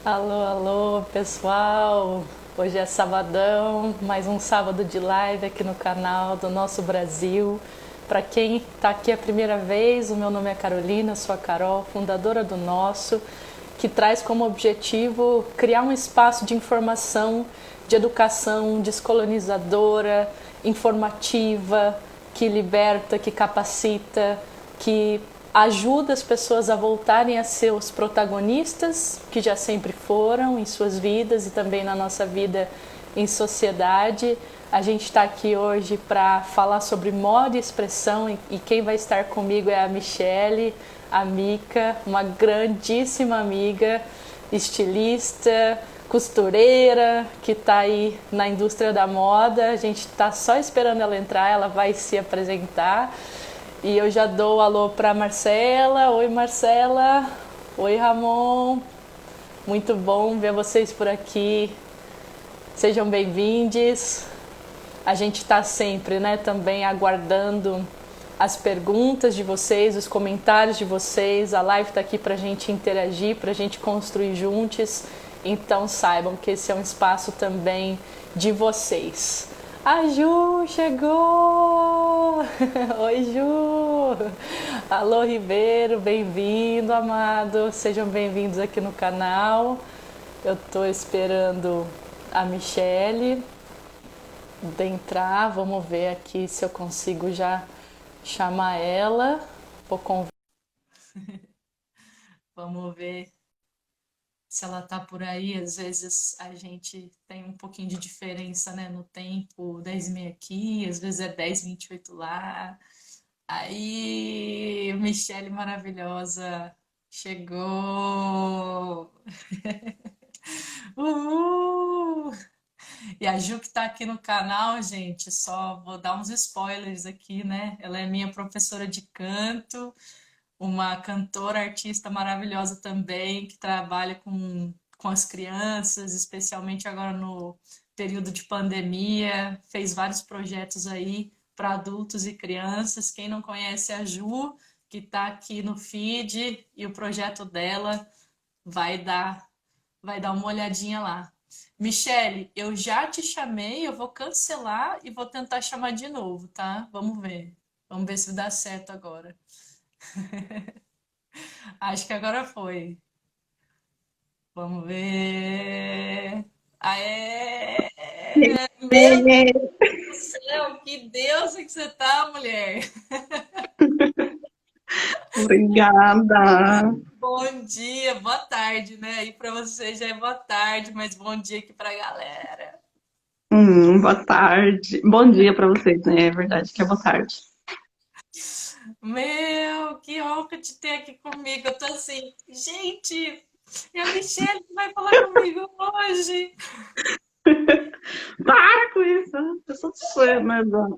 Alô, alô, pessoal! Hoje é sabadão, mais um sábado de live aqui no canal do Nosso Brasil. Para quem está aqui a primeira vez, o meu nome é Carolina, sou a Carol, fundadora do Nosso, que traz como objetivo criar um espaço de informação, de educação descolonizadora, informativa, que liberta, que capacita, que ajuda as pessoas a voltarem a ser os protagonistas que já sempre foram em suas vidas e também na nossa vida em sociedade. A gente está aqui hoje para falar sobre moda e expressão e quem vai estar comigo é a Michele, a Mica, uma grandíssima amiga, estilista, costureira, que está aí na indústria da moda. A gente está só esperando ela entrar, ela vai se apresentar. E eu já dou alô para Marcela. Oi, Marcela. Oi, Ramon. Muito bom ver vocês por aqui. Sejam bem-vindos. A gente está sempre, né, também aguardando as perguntas de vocês, os comentários de vocês. A live está aqui para a gente interagir, para a gente construir juntos. Então saibam que esse é um espaço também de vocês. A Ju chegou! Oi, Ju! Alô, Ribeiro, bem-vindo, amado. Sejam bem-vindos aqui no canal. Eu tô esperando a Michele entrar. Vamos ver aqui se eu consigo já chamar ela. Vamos ver se ela tá por aí. Às vezes a gente tem um pouquinho de diferença, né, no tempo, 10h30 aqui, às vezes é 10h28 lá. Aí, Michele maravilhosa, chegou! Uhul! E a Ju que tá aqui no canal, gente, só vou dar uns spoilers aqui, né? Ela é minha professora de canto, uma cantora, artista maravilhosa também, que trabalha com as crianças, especialmente agora no período de pandemia, fez vários projetos aí para adultos e crianças. Quem não conhece a Ju, que está aqui no feed, e o projeto dela vai dar, vai dar uma olhadinha lá. Michele, eu já te chamei, eu vou cancelar e vou tentar chamar de novo, tá? Vamos ver. Vamos ver se dá certo agora. Acho que agora foi. Vamos ver. Aê! Meu Deus É, do céu, que deusa que você tá, mulher! obrigada. Bom dia, boa tarde, né? E para você já é boa tarde, mas bom dia aqui pra galera. Boa tarde. Bom dia para vocês, né? É verdade que é boa tarde. Meu, que honra te ter aqui comigo. Eu tô assim, gente, é a Michelle que vai falar comigo hoje. Para com isso! Eu sou sua, né, dona?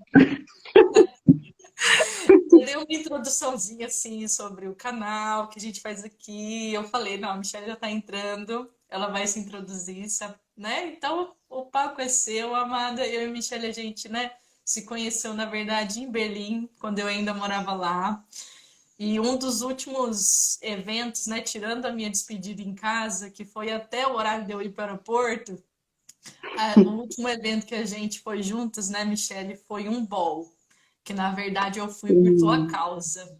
Eu dei uma introduçãozinha assim sobre o canal que a gente faz aqui. Eu falei, não, a Michelle já tá entrando, ela vai se introduzir, sabe, né? Então o palco é seu, amada. Eu e a Michelle, a gente, né, se conheceu, na verdade, em Berlim, quando eu ainda morava lá. E um dos últimos eventos, né, tirando a minha despedida em casa, que foi até o horário de eu ir para o aeroporto, o último evento que a gente foi juntas, né, Michelle, foi um ball, que na verdade eu fui por tua Sim, causa.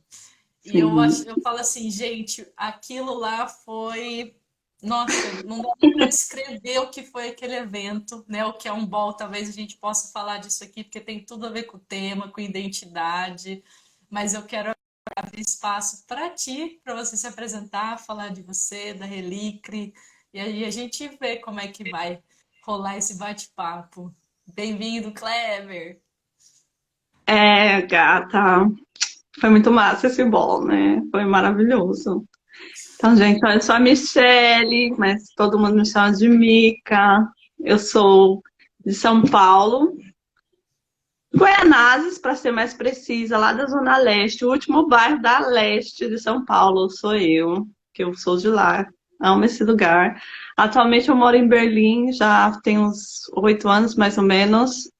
E eu sim. acho, eu falo assim, gente, aquilo lá foi, nossa, não dá para descrever o que foi aquele evento, né? O que é um ball, talvez a gente possa falar disso aqui, porque tem tudo a ver com o tema, com identidade, mas eu quero abrir espaço para ti, para você se apresentar, falar de você, da Relicre, e aí a gente vê como é que vai rolar esse bate-papo. Bem-vindo, Kleber! É, gata. Foi muito massa esse bolo, né? Foi maravilhoso. Então, gente, olha, eu sou a Michele, mas todo mundo me chama de Mica. Eu sou de São Paulo, Guaianazes, para ser mais precisa, lá da Zona Leste, o último bairro da leste de São Paulo sou eu, que eu sou de lá, amo esse lugar. Atualmente eu moro em Berlim, já tem uns 8 anos mais ou menos,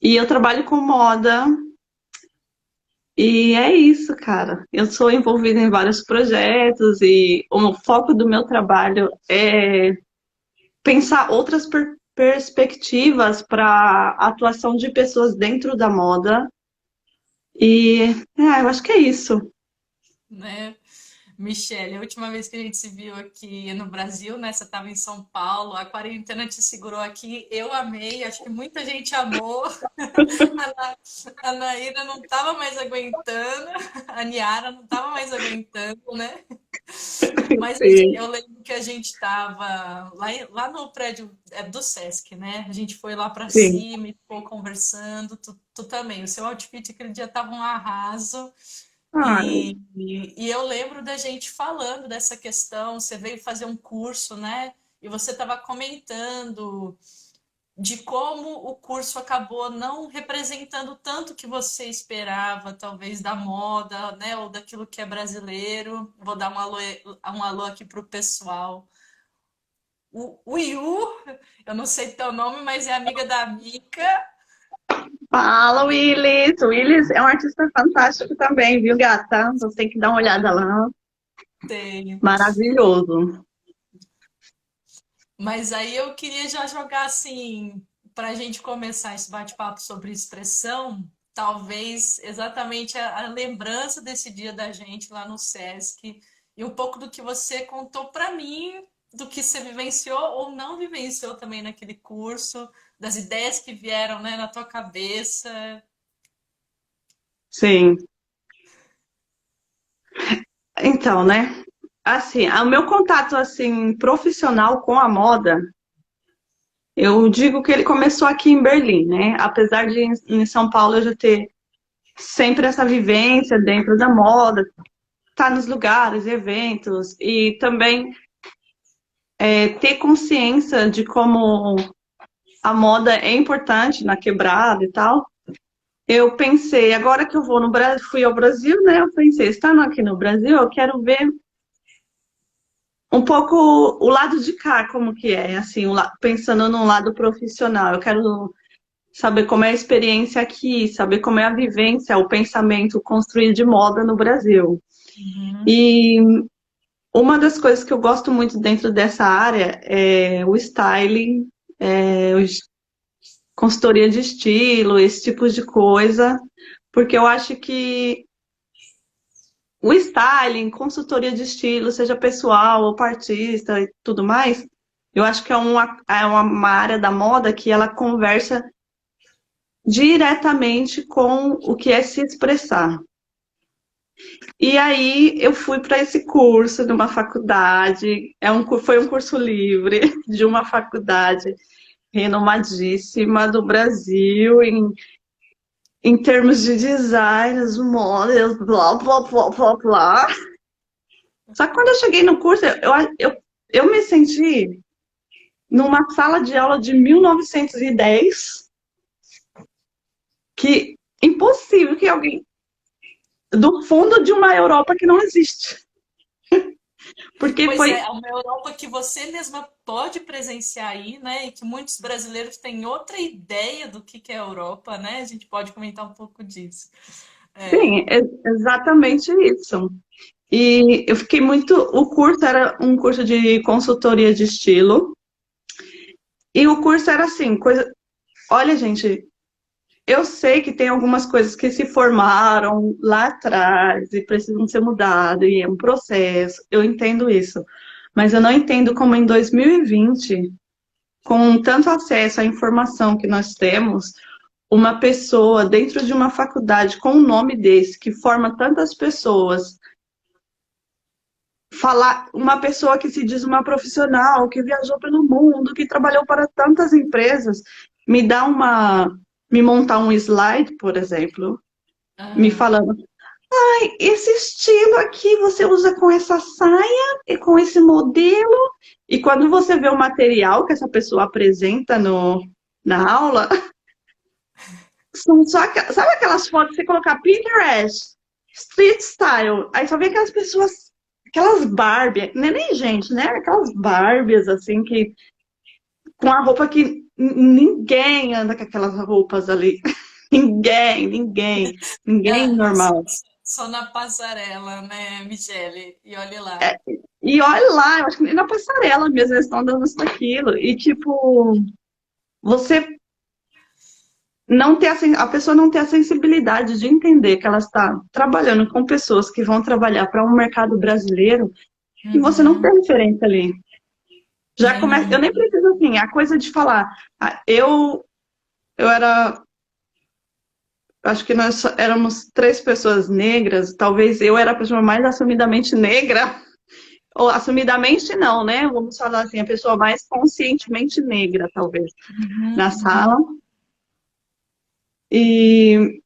e eu trabalho com moda E é isso, cara. Eu sou envolvida em vários projetos e o foco do meu trabalho é pensar outras perspectivas para a atuação de pessoas dentro da moda. E eu acho que é isso. né? Michele, a última vez que a gente se viu aqui no Brasil, né? Você estava em São Paulo, a quarentena te segurou aqui. Eu amei, acho que muita gente amou. A Naíra não estava mais aguentando, a Niara não estava mais aguentando, né? Mas Sim, eu lembro que a gente estava lá no prédio do Sesc, né? A gente foi lá para sim. cima e ficou conversando. Tu também, o seu outfit aquele dia estava um arraso. Ai, E eu lembro da gente falando dessa questão. Você veio fazer um curso, né? E você estava comentando de como o curso acabou não representando tanto que você esperava, talvez da moda, né? Ou daquilo que é brasileiro. Vou dar um alô aqui pro pessoal. O Yu, eu não sei teu nome, mas é amiga da Mica. fala, Willis. O Willis é um artista fantástico também, viu, gata? Você tem que dar uma olhada lá. Tem. Maravilhoso. Mas aí eu queria já jogar assim, para a gente começar esse bate-papo sobre expressão, talvez exatamente a lembrança desse dia da gente lá no Sesc e um pouco do que você contou para mim, do que você vivenciou ou não vivenciou também naquele curso, das ideias que vieram, né, na tua cabeça. Sim. Então, né? Assim, o meu contato assim profissional com a moda, eu digo que ele começou aqui em Berlim, né? Apesar de em São Paulo eu já ter sempre essa vivência dentro da moda, estar nos lugares, eventos e também ter consciência de como a moda é importante na quebrada e tal. Eu pensei, agora que eu vou no Brasil, fui ao Brasil, né? Eu pensei, estando aqui no Brasil, eu quero ver um pouco o lado de cá, como que é, assim, pensando no lado profissional. Eu quero saber como é a experiência aqui, saber como é a vivência, o pensamento construído de moda no Brasil. Uhum. E uma das coisas que eu gosto muito dentro dessa área é o styling, consultoria de estilo, esse tipo de coisa, porque eu acho que o styling, consultoria de estilo, seja pessoal ou para artista e tudo mais, eu acho que é uma área da moda que ela conversa diretamente com o que é se expressar. E aí eu fui para esse curso numa faculdade, foi um curso livre de uma faculdade renomadíssima do Brasil em termos de design, os models, blá, blá, blá, blá, blá. Só que quando eu cheguei no curso, eu me senti numa sala de aula de 1910, que impossível que alguém do fundo de uma Europa que não existe. Porque Pois foi, é, uma Europa que você mesma pode presenciar aí, né? E que muitos brasileiros têm outra ideia do que é a Europa, né? A gente pode comentar um pouco disso. É. sim, exatamente isso. E eu fiquei muito. O curso era um curso de consultoria de estilo. E o curso era assim, coisa. Olha, gente, eu sei que tem algumas coisas que se formaram lá atrás e precisam ser mudadas, e é um processo. Eu entendo isso. Mas eu não entendo como em 2020, com tanto acesso à informação que nós temos, uma pessoa dentro de uma faculdade com um nome desse, que forma tantas pessoas, falar uma pessoa que se diz uma profissional, que viajou pelo mundo, que trabalhou para tantas empresas, me dá me montar um slide, por exemplo, me Aham. falando, esse estilo aqui você usa com essa saia e com esse modelo, e quando você vê o material que essa pessoa apresenta na aula, são só, sabe aquelas fotos que você colocar Pinterest, street style, aí só vê aquelas pessoas, aquelas Barbie, não é nem gente, né? Aquelas Barbies, assim, com a roupa que ninguém anda com aquelas roupas ali. Ninguém Ah, normal. só na passarela, né, Michele? E olhe lá. É, e olha lá, eu acho que nem na passarela mesmo, eles estão dando isso daquilo. E, tipo, você não ter a pessoa não ter a sensibilidade de entender que ela está trabalhando com pessoas que vão trabalhar para um mercado brasileiro e você não Uhum. tem referência ali. Já começa, eu Nenhum. nem preciso assim, a coisa de falar, eu era, acho que nós éramos três pessoas negras, talvez eu era a pessoa mais assumidamente negra, ou assumidamente não, né? Vamos falar assim, a pessoa mais conscientemente negra, talvez, Uhum, na sala. uhum. E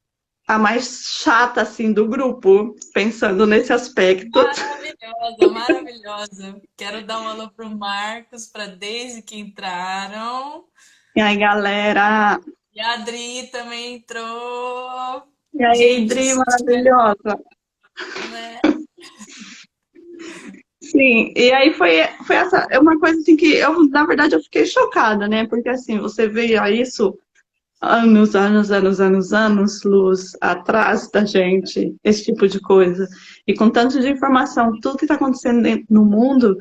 a mais chata, assim, do grupo, pensando nesse aspecto. Maravilhosa, maravilhosa. Quero dar um alô pro Marcos, para Deise que entraram. E aí, galera? E a Adri também entrou. E aí, Gente, Dri, se tiver, maravilhosa. né? Sim, e aí foi essa, é uma coisa assim que eu, na verdade, eu fiquei chocada, né? Porque assim, você veio a isso anos, luz atrás da gente, esse tipo de coisa. E com tanto de informação, tudo que está acontecendo no mundo,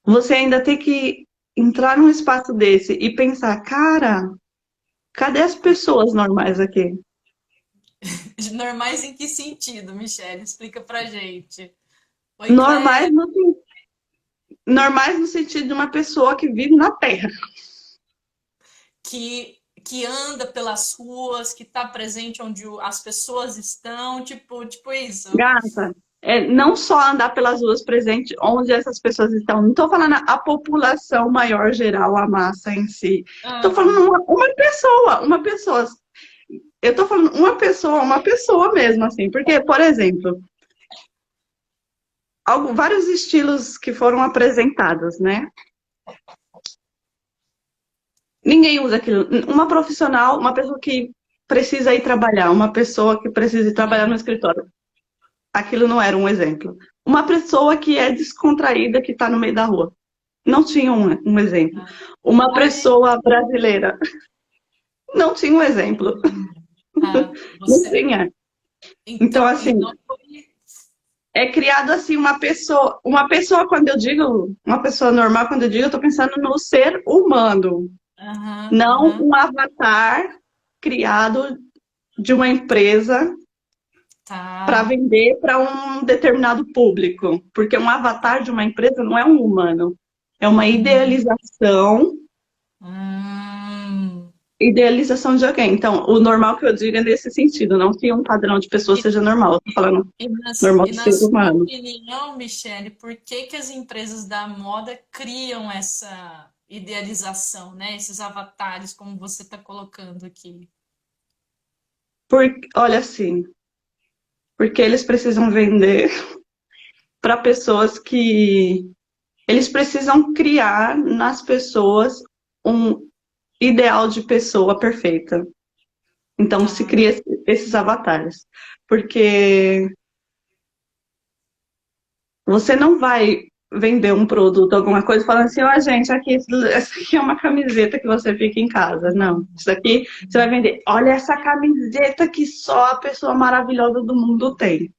você ainda tem que entrar num espaço desse e pensar, cara, cadê as pessoas normais aqui? Normais em que sentido, Michelle? Explica pra gente. Oi, Normais Cléia, no, normais no sentido de uma pessoa que vive na Terra. que anda pelas ruas, que está presente onde as pessoas estão, tipo isso. Gata, não só andar pelas ruas presentes onde essas pessoas estão. Não estou falando a população maior geral, a massa em si. Estou Ah, falando uma pessoa. Eu estou falando uma pessoa mesmo, assim. Porque, por exemplo, vários estilos que foram apresentados, né? Ninguém usa aquilo. Uma profissional, uma pessoa que precisa ir trabalhar, uma pessoa que precisa ir trabalhar no sim. escritório. Aquilo não era um exemplo. Uma pessoa que é descontraída, que está no meio da rua. Não tinha um exemplo. Uma Ah, é? pessoa brasileira. Não tinha um exemplo. Ah, Não você. tinha. Então, Então, assim, é criado assim uma pessoa, quando eu digo, uma pessoa normal, quando eu digo, eu estou pensando no ser humano, aham, não aham, um avatar criado de uma empresa para tá. vender para um determinado público, porque um avatar de uma empresa não é um humano, é uma Uhum. Hum. idealização de alguém. Então, o normal que eu digo é nesse sentido, não que um padrão de pessoa E, seja normal, eu tô falando normal e de na ser sua humano. opinião, Michele, por que que as empresas da moda criam essa idealização, né? Esses avatares, como você está colocando aqui? Olha assim, porque eles precisam vender para pessoas que eles precisam criar nas pessoas um ideal de pessoa perfeita. Então se Tá. cria esses avatares, porque você não vai vender um produto, alguma coisa, falando assim, ó, gente, aqui, essa aqui é uma camiseta que você fica em casa. Não, isso aqui você vai vender. Olha essa camiseta que só a pessoa maravilhosa do mundo tem.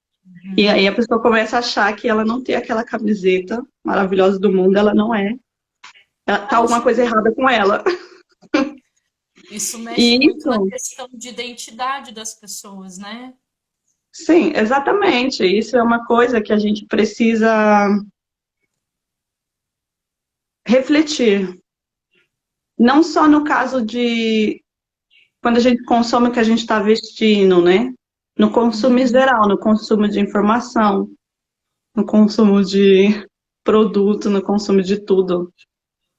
E aí Uhum. a pessoa começa a achar que ela não tem aquela camiseta maravilhosa do mundo, ela não é. Tá alguma Acho coisa errada com ela. isso mexe E muito na isso, questão de identidade das pessoas, né? sim, exatamente. Isso é uma coisa que a gente precisa refletir. Não só no caso de quando a gente consome o que a gente está vestindo, né? No consumo em Uhum. geral, no consumo de informação, no consumo de produto, no consumo de tudo.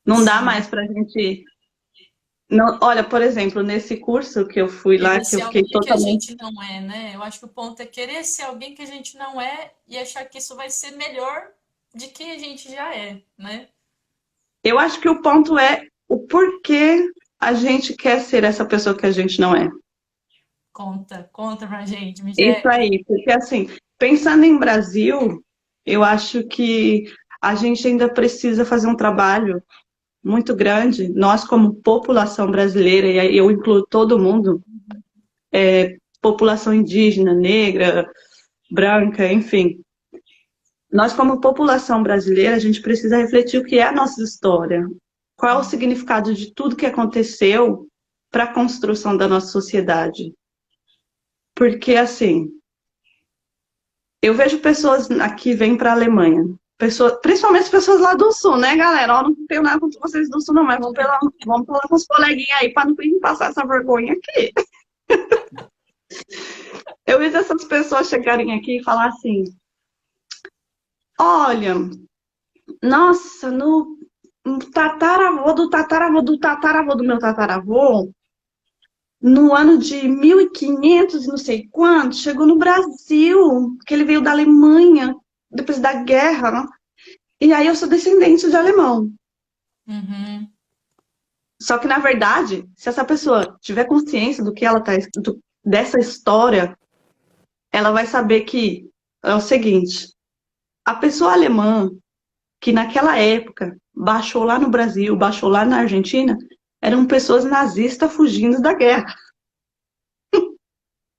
Não dá Sim. mais para a gente. Não, olha, por exemplo, nesse curso que eu fui lá, Querer que eu ser fiquei alguém que a totalmente. gente não é, né? Eu acho que o ponto é querer ser alguém que a gente não é e achar que isso vai ser melhor de quem a gente já é, né? Eu acho que o ponto é o porquê a gente quer ser essa pessoa que a gente não é. Conta pra gente, Isso Michele. aí, porque assim, pensando em Brasil, eu acho que a gente ainda precisa fazer um trabalho muito grande, nós como população brasileira, e aí eu incluo todo mundo, população indígena, negra, branca, enfim. Nós, como população brasileira, a gente precisa refletir o que é a nossa história. Qual é o significado de tudo que aconteceu para a construção da nossa sociedade? Porque, assim, eu vejo pessoas aqui vêm para a Alemanha, principalmente pessoas lá do Sul, né, galera? Eu não tenho nada contra vocês do Sul, não, mas vamos falar com os coleguinhas aí para não passar essa vergonha aqui. Eu vejo essas pessoas chegarem aqui e falar assim: olha, nossa, no tataravô do tataravô do tataravô do meu tataravô, no ano de 1500 e não sei quanto, chegou no Brasil, que ele veio da Alemanha, depois da guerra, e aí eu sou descendente de alemão. Uhum. Só que, na verdade, se essa pessoa tiver consciência do que ela tá, dessa história, ela vai saber que é o seguinte: a pessoa alemã que naquela época baixou lá no Brasil, baixou lá na Argentina, eram pessoas nazistas fugindo da guerra.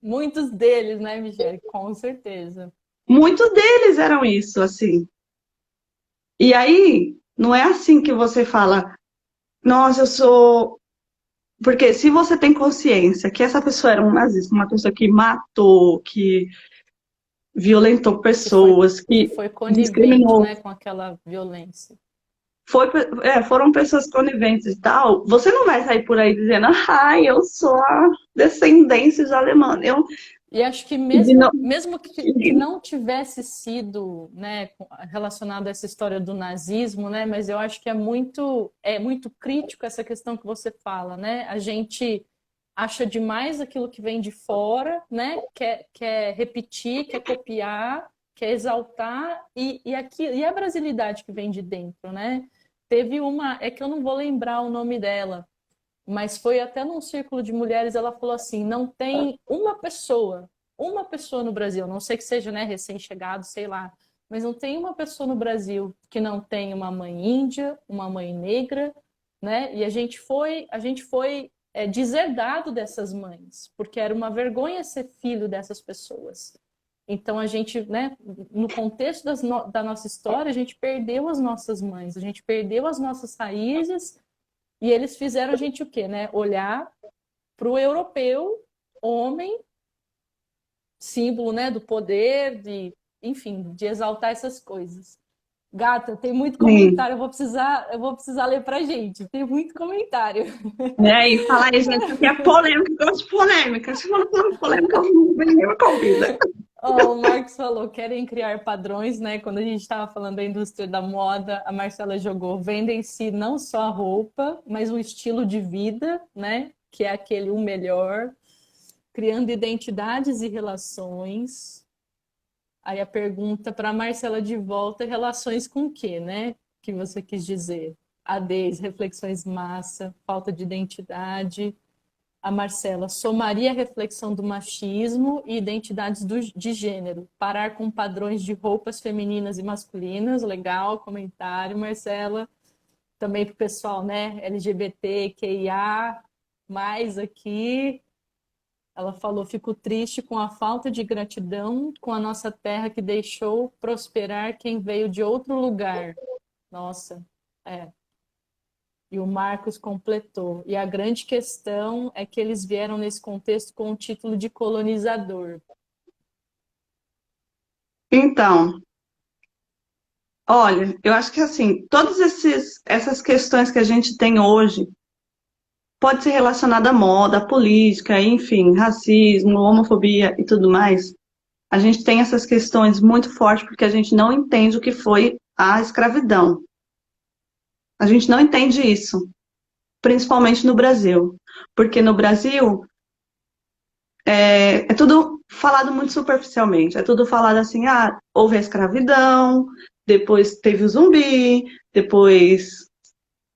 Muitos deles, né, Michele? Com certeza. Muitos deles eram isso, assim. E aí, não é assim que você fala, nossa, eu sou. Porque se você tem consciência que essa pessoa era um nazista, uma pessoa que matou, que violentou Que foi, pessoas, que que foi conivente, discriminou, né, com aquela violência. foram pessoas coniventes e tal, você não vai sair por aí dizendo, ai, eu sou a descendência de alemã. E acho que Não, mesmo que não tivesse sido, né, relacionado a essa história do nazismo, né, mas eu acho que é muito crítico essa questão que você fala, né? A gente acha demais aquilo que vem de fora, né? Quer repetir, quer copiar, quer exaltar, e a brasilidade que vem de dentro, né? Teve uma, é que eu não vou lembrar o nome dela, mas foi até num círculo de mulheres, ela falou assim, não tem uma pessoa no Brasil, não sei que seja, né, recém-chegado, sei lá, mas não tem uma pessoa no Brasil que não tem uma mãe índia, uma mãe negra, né? E a gente foi deserdado dessas mães, porque era uma vergonha ser filho dessas pessoas. Então a gente, né, no contexto da nossa história, a gente perdeu as nossas mães, a gente perdeu as nossas raízes e eles fizeram a gente o quê, né? Olhar para o europeu, homem, símbolo, né, do poder, enfim, de exaltar essas coisas. Gata, tem muito sim. comentário, eu vou precisar ler pra gente. Tem muito comentário. E fala aí, gente, que é polêmica, eu gosto de polêmica. Se não for polêmica, ninguém me convida. Oh, o Marcos falou, querem criar padrões, né? Quando a gente estava falando da indústria da moda, a Marcela jogou, vendem-se não só a roupa, mas um estilo de vida, né? Que é aquele o melhor, criando identidades e relações. Aí a pergunta para a Marcela de volta é relações com o quê, né? Que você quis dizer? ADs, reflexões massa, falta de identidade. A Marcela, somaria a reflexão do machismo e identidades de gênero. Parar com padrões de roupas femininas e masculinas. Legal, comentário, Marcela. Também para o pessoal, né? LGBTQIA, mais aqui. Ela falou: fico triste com a falta de gratidão com a nossa terra que deixou prosperar quem veio de outro lugar. Nossa, é. E o Marcos completou. E a grande questão é que eles vieram nesse contexto com o título de colonizador. Então, olha, eu acho que assim, essas questões que a gente tem hoje pode ser relacionada à moda, à política, enfim, racismo, homofobia e tudo mais. A gente tem essas questões muito fortes porque a gente não entende o que foi a escravidão. A gente não entende isso, principalmente no Brasil. Porque no Brasil é tudo falado muito superficialmente. É tudo falado assim, houve a escravidão, depois teve o zumbi, depois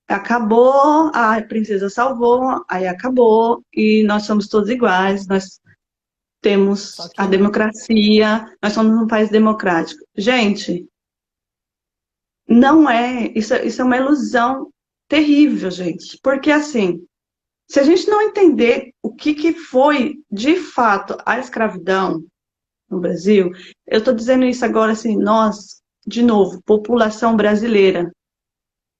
acabou, a princesa salvou, aí acabou, e nós somos todos iguais, nós Só temos a que não. democracia, nós somos um país democrático. Gente, não é, isso é uma ilusão terrível, gente, porque assim, Se a gente não entender o que foi, de fato, a escravidão no Brasil, eu estou dizendo isso agora assim, nós, de novo, população brasileira,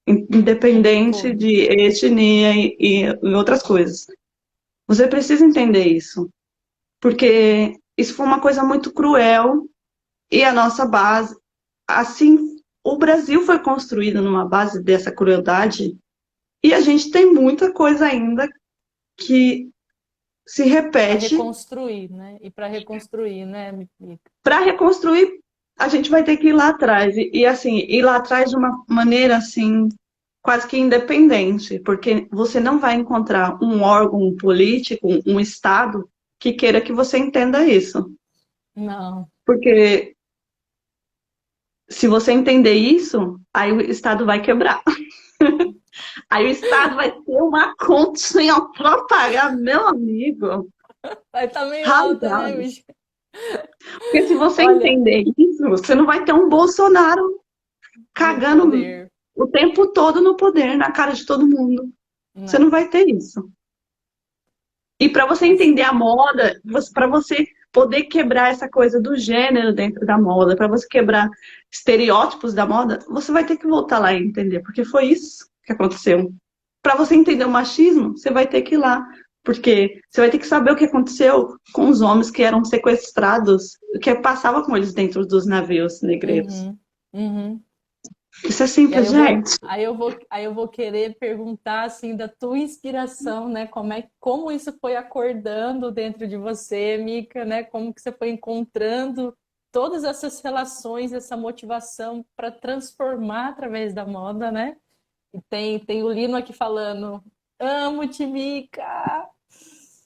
Como um independente todo. de etnia e outras coisas. Você precisa entender isso, porque isso foi uma coisa muito cruel e a nossa base, assim, o Brasil foi construído numa base dessa crueldade e a gente tem muita coisa ainda que se Para repete. reconstruir, né? E para reconstruir, né, Mica? Para reconstruir, a gente vai ter que ir lá atrás assim, ir lá atrás de uma maneira assim quase que independente, porque você não vai encontrar um órgão político, um Estado, que queira que você entenda isso. Não, Porque se você entender isso, aí o Estado vai quebrar. Aí o Estado vai ter uma continha para pagar, meu amigo. vai estar meio alta, né, Rasgado. Michel? Porque se você Olha, entender isso, você não vai ter um Bolsonaro no cagando poder. o tempo todo no poder, na cara de todo mundo. Você não Não. vai ter isso. E para você Assim, entender a moda, para você poder quebrar essa coisa do gênero dentro da moda, para você quebrar estereótipos da moda, você vai ter que voltar lá e entender, porque foi isso que aconteceu. Para você entender o machismo, você vai ter que ir lá, porque você vai ter que saber o que aconteceu com os homens que eram sequestrados, que passava com eles dentro dos navios negreiros. uhum, uhum. Isso é E aí simples, eu vou, gente. aí eu vou querer perguntar assim da tua inspiração, né? Como isso foi acordando dentro de você, Mica, né? Como que você foi encontrando todas essas relações, essa motivação para transformar através da moda, né? E tem o Lino aqui falando, amo-te, Mica!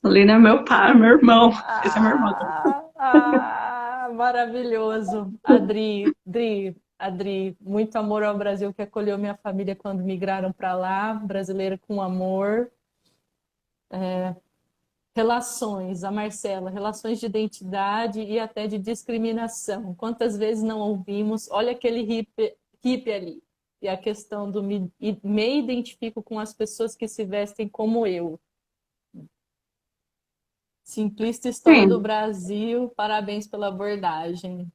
Ali não é meu pai, é meu irmão. Esse é meu irmão. Maravilhoso. Adri, muito amor ao Brasil que acolheu minha família quando migraram para lá, brasileira com amor. Relações, a Marcela, relações de identidade e até de discriminação. Quantas vezes não ouvimos? Olha aquele hippie ali. E a questão do me identifico com as pessoas que se vestem como eu. Simplista história do Sim, Brasil, parabéns pela abordagem.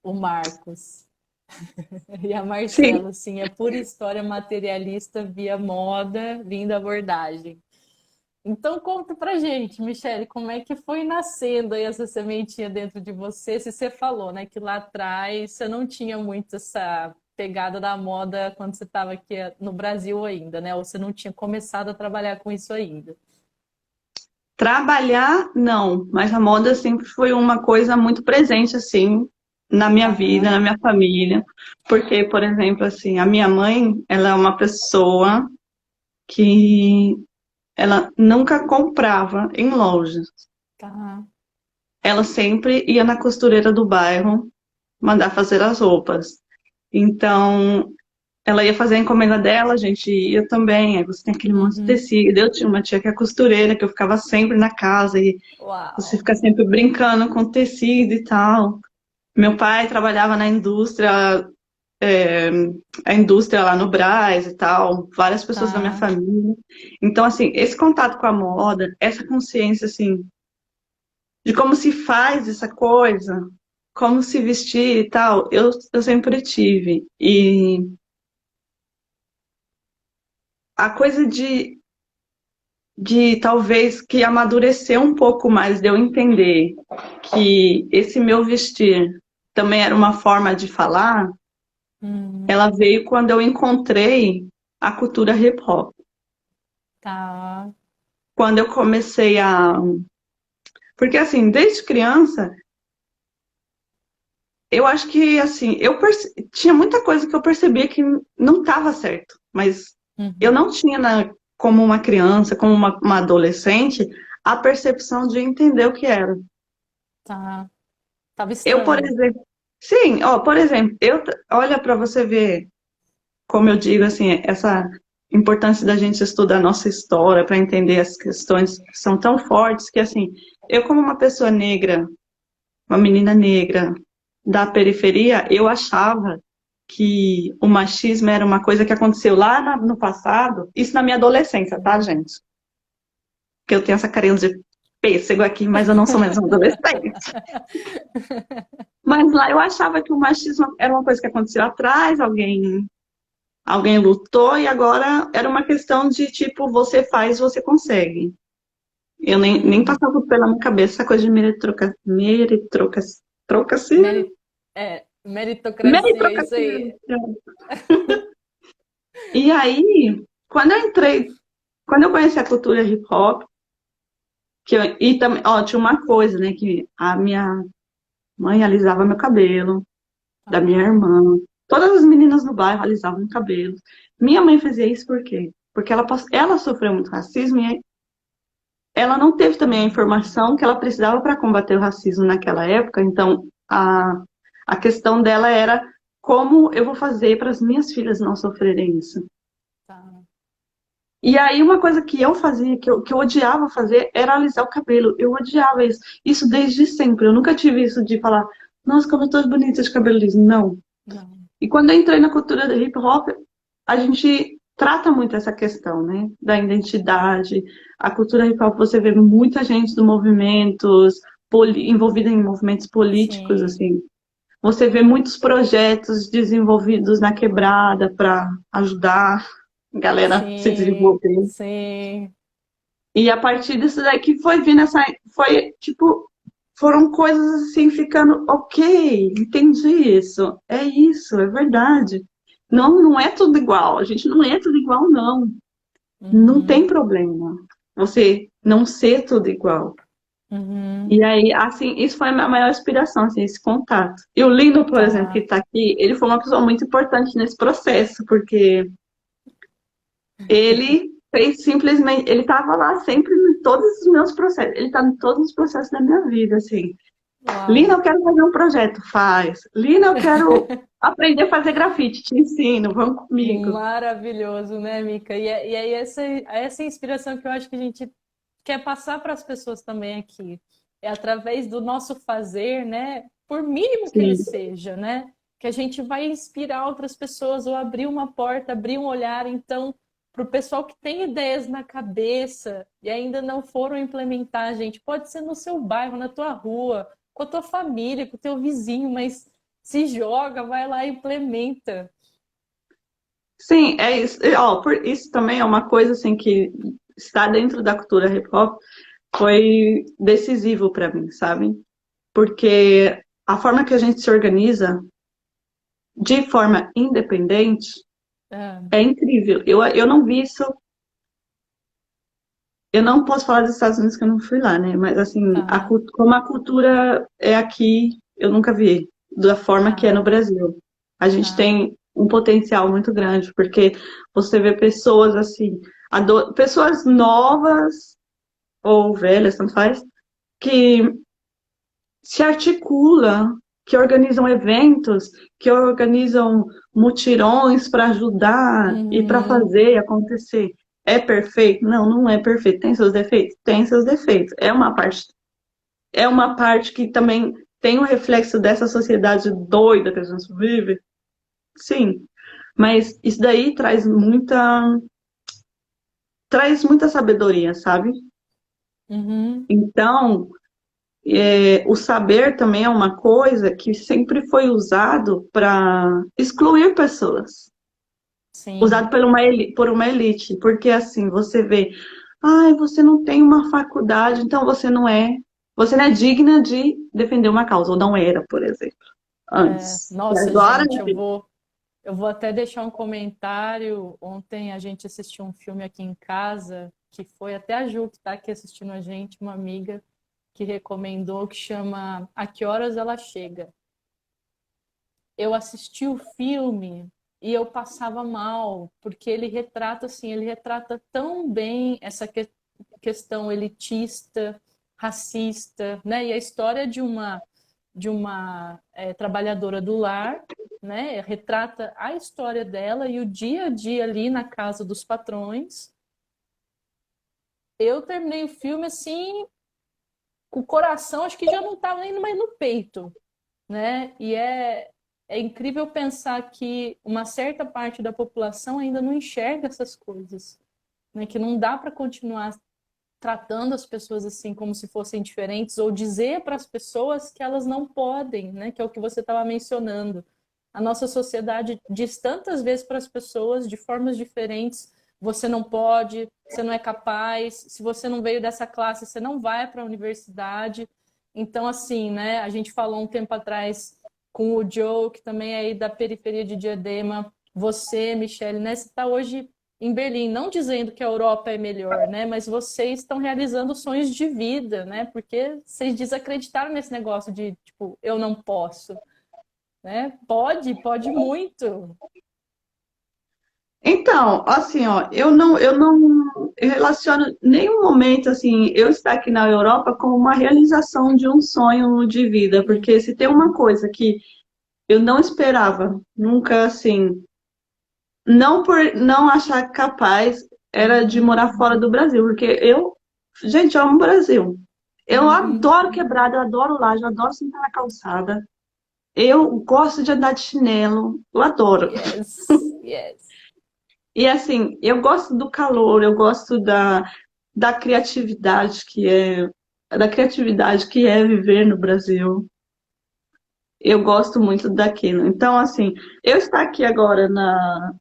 O Marcos. E a sim. Marcela, assim, é pura história materialista via moda, linda abordagem. Então conta pra gente, Michele, como é que foi nascendo aí essa sementinha dentro de você? Se você falou, né, que lá atrás você não tinha muito essa pegada da moda quando você estava aqui no Brasil ainda, né? Ou você não tinha começado a trabalhar com isso ainda. Trabalhar, não, mas a moda sempre foi uma coisa muito presente, assim, na minha vida, Tá. na minha família. Porque, por exemplo, assim, a minha mãe, ela é uma pessoa que ela nunca comprava em lojas. Tá. Ela sempre ia na costureira do bairro mandar fazer as roupas. Então, ela ia fazer a encomenda dela, a gente ia também. Aí você tem aquele monte de Uhum. tecido. Eu tinha uma tia que é costureira, que eu ficava sempre na casa e você Uau. fica sempre brincando com tecido e tal. Meu pai trabalhava na indústria, é, a indústria lá no Brás e tal, várias pessoas da minha Tá. família. Então, assim, esse contato com a moda, essa consciência, assim, de como se faz essa coisa, como se vestir e tal, eu sempre tive. E a coisa de talvez que amadurecer um pouco mais, de eu entender que esse meu vestir também era uma forma de falar, Uhum. ela veio quando eu encontrei a cultura hip hop. Tá. Quando eu comecei a. Porque, assim, desde criança, eu acho que, assim, tinha muita coisa que eu percebia que não estava certo, mas eu Uhum. não tinha, como uma criança, como uma adolescente, a percepção de entender o que era. Tá. Tava Eu, por estranho. exemplo, sim, ó, por exemplo, olha para você ver como eu digo assim, essa importância da gente estudar a nossa história para entender as questões que são tão fortes que assim, eu como uma pessoa negra, uma menina negra da periferia, eu achava que o machismo era uma coisa que aconteceu lá no passado, isso na minha adolescência, tá, gente? porque eu tenho essa carinha de pêssego aqui, mas eu não sou mais uma adolescente. Mas lá eu achava que o machismo era uma coisa que aconteceu atrás, alguém lutou e agora era uma questão de tipo, você faz, você consegue. Eu nem passava pela minha cabeça essa coisa de meritocracia. Meri- meritocracia, isso Meritocracia. aí. E aí, quando eu conheci a cultura hip hop, e também, ó, tinha uma coisa, né, que a minha mãe alisava meu cabelo, da minha Aham. irmã, todas as meninas no bairro alisavam o cabelo. Minha mãe fazia isso por quê? Porque ela sofreu muito racismo e ela não teve também a Hum, informação que ela precisava para combater o racismo naquela época, então a questão dela era como eu vou fazer para as minhas filhas não sofrerem isso. tá. E aí uma coisa que eu fazia, que eu odiava fazer, era alisar o cabelo. Eu odiava isso. Isso desde sempre. Eu nunca tive isso de falar, nossa, como eu tô bonita de cabelo liso. Não. Não. E quando eu entrei na cultura do hip hop, a gente trata muito essa questão, né? Da identidade. A cultura hip hop, você vê muita gente do movimentos, envolvida em movimentos políticos, Sim, assim. Você vê muitos projetos desenvolvidos na quebrada para ajudar a galera a se sim, desenvolver. sim. E a partir disso daqui foi vindo foi tipo, foram coisas assim ficando, ok, entendi isso, é verdade. Não é tudo igual, a gente não é tudo igual, não. Não tem Uhum, problema você não ser tudo igual. uhum, E aí, assim, isso foi a minha maior inspiração, assim, esse contato. E o Lino, por exemplo, que tá. está aqui, ele foi uma pessoa muito importante nesse processo, porque ele fez simplesmente, ele estava lá sempre em todos os meus processos, ele está em todos os processos da minha vida, assim. Lina, Uau. eu quero fazer um projeto, faz. Lina, eu quero aprender a fazer grafite, te ensino, vamos comigo. Maravilhoso, né, Mica? E aí essa inspiração que eu acho que a gente quer passar para as pessoas também aqui. É através do nosso fazer, né? Por mínimo que ele Sim, seja, né? Que a gente vai inspirar outras pessoas ou abrir uma porta, abrir um olhar. Então, para o pessoal que tem ideias na cabeça e ainda não foram implementar, gente, pode ser no seu bairro, na tua rua, com a tua família, com o teu vizinho, mas se joga, vai lá e implementa. sim, é isso. Ó, isso também é uma coisa assim que está dentro da cultura hip hop, foi decisivo para mim, sabe? Porque a forma que a gente se organiza de forma independente Ah, é incrível. Eu não vi isso. Eu não posso falar dos Estados Unidos que eu não fui lá, né? Mas assim, tá, como a cultura é aqui, eu nunca vi da forma que é no tá, Brasil. A gente tá. tem um potencial muito grande, porque você vê pessoas assim, pessoas novas ou velhas, tanto faz, que se articulam, que organizam eventos, que organizam mutirões para ajudar e para Uhum, fazer acontecer. É perfeito? Não, não é perfeito. Tem seus defeitos? Tem seus defeitos. É uma parte que também tem um reflexo dessa sociedade doida que a gente vive. Sim, mas isso daí traz muita sabedoria, sabe? uhum, Então, o saber também é uma coisa que sempre foi usado para excluir pessoas, usado sim. por uma elite, porque assim, você vê, ai, você não tem uma faculdade, então você não é digna de defender uma causa, ou não era, por exemplo, É, antes. E nossa, agora, gente, eu vou até deixar um comentário. Ontem a gente assistiu um filme aqui em casa, que foi até a Ju que está aqui assistindo a gente, uma amiga que recomendou, que chama A Que Horas Ela Chega. Eu assisti o filme e eu passava mal, porque ele retrata tão bem essa questão elitista, racista, né? E a história de uma trabalhadora do lar, né? Retrata a história dela e o dia a dia ali na casa dos patrões. Eu terminei o filme assim, com o coração, acho que já não estava nem mais no peito, né? E é incrível pensar que uma certa parte da população ainda não enxerga essas coisas, né? Que não dá para continuar tratando as pessoas assim como se fossem diferentes ou dizer para as pessoas que elas não podem, né? Que é o que você estava mencionando. A nossa sociedade diz tantas vezes para as pessoas de formas diferentes: você não pode, você não é capaz, se você não veio dessa classe, você não vai para a universidade. Então, assim, né? A gente falou um tempo atrás com o Joe, que também é aí da periferia de Diadema. Você, Michele, né? Você está hoje em Berlim, não dizendo que a Europa é melhor, né? Mas vocês estão realizando sonhos de vida, né? Porque vocês desacreditaram nesse negócio de, tipo, eu não posso, né? Pode muito. Então, assim, ó, eu não relaciono nenhum momento, assim, eu estar aqui na Europa com uma realização de um sonho de vida, porque se tem uma coisa que eu não esperava, nunca, assim, não por não achar capaz, era de Uhum, morar fora do Brasil, porque gente, eu amo o Brasil. Eu uhum. adoro quebrada, eu adoro laje, eu adoro sentar na calçada. Eu gosto de andar de chinelo, eu adoro. Yes, yes. E assim, eu gosto do calor, eu gosto da criatividade que é viver no Brasil. Eu gosto muito daquilo. Então, assim, eu estar aqui agora na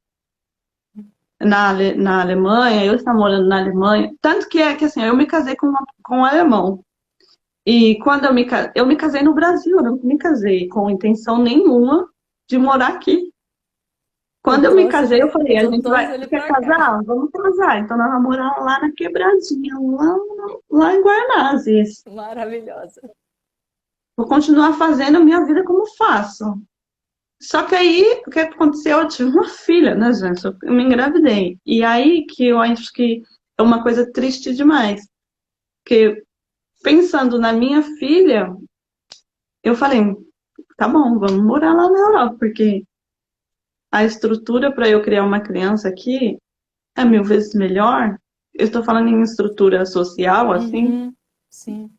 Alemanha, eu estar morando na Alemanha, tanto que é que assim, eu me casei com um alemão. E quando eu me casei no Brasil, eu não me casei com intenção nenhuma de morar aqui. Tu Quando eu me trouxe casei, eu ele, falei, a tu gente trouxe vai, ele quer pra cá. casar? Vamos casar. Então nós vamos morar lá na Quebradinha, lá em Guaianazes. Maravilhosa. Vou continuar fazendo a minha vida como faço. Só que aí, o que aconteceu? Eu tive uma filha, né, gente? Eu me engravidei. E aí que eu acho que é uma coisa triste demais. Porque pensando na minha filha, eu falei, tá bom, vamos morar lá na Europa, porque a estrutura para eu criar uma criança aqui é mil vezes melhor. Eu estou falando em estrutura social, assim, Uhum, sim.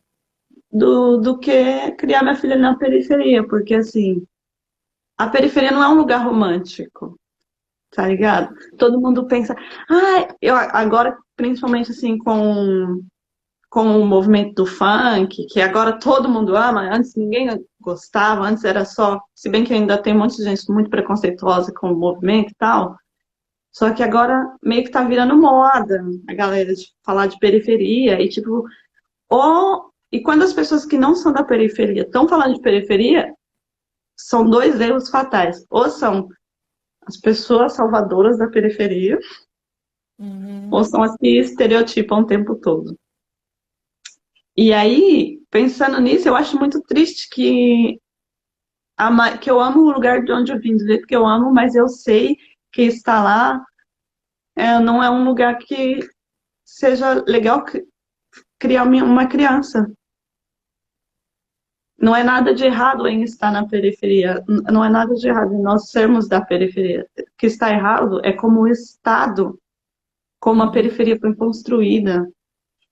do que criar minha filha na periferia, porque assim, a periferia não é um lugar romântico, tá ligado? Todo mundo pensa, eu agora, principalmente assim, com o movimento do funk, que agora todo mundo ama, antes ninguém gostava, antes era só, se bem que ainda tem um monte de gente muito preconceituosa com o movimento e tal, só que agora meio que tá virando moda a galera de falar de periferia e tipo, e quando as pessoas que não são da periferia estão falando de periferia, são dois erros fatais. Ou são as pessoas salvadoras da periferia, Uhum. ou são as que estereotipam o tempo todo. E aí, pensando nisso, eu acho muito triste que eu amo o lugar de onde eu vim, do jeito que eu amo, mas eu sei que estar lá não é um lugar que seja legal criar uma criança. Não é nada de errado em estar na periferia, não é nada de errado em nós sermos da periferia. O que está errado é como o Estado, como a Uhum. periferia foi construída.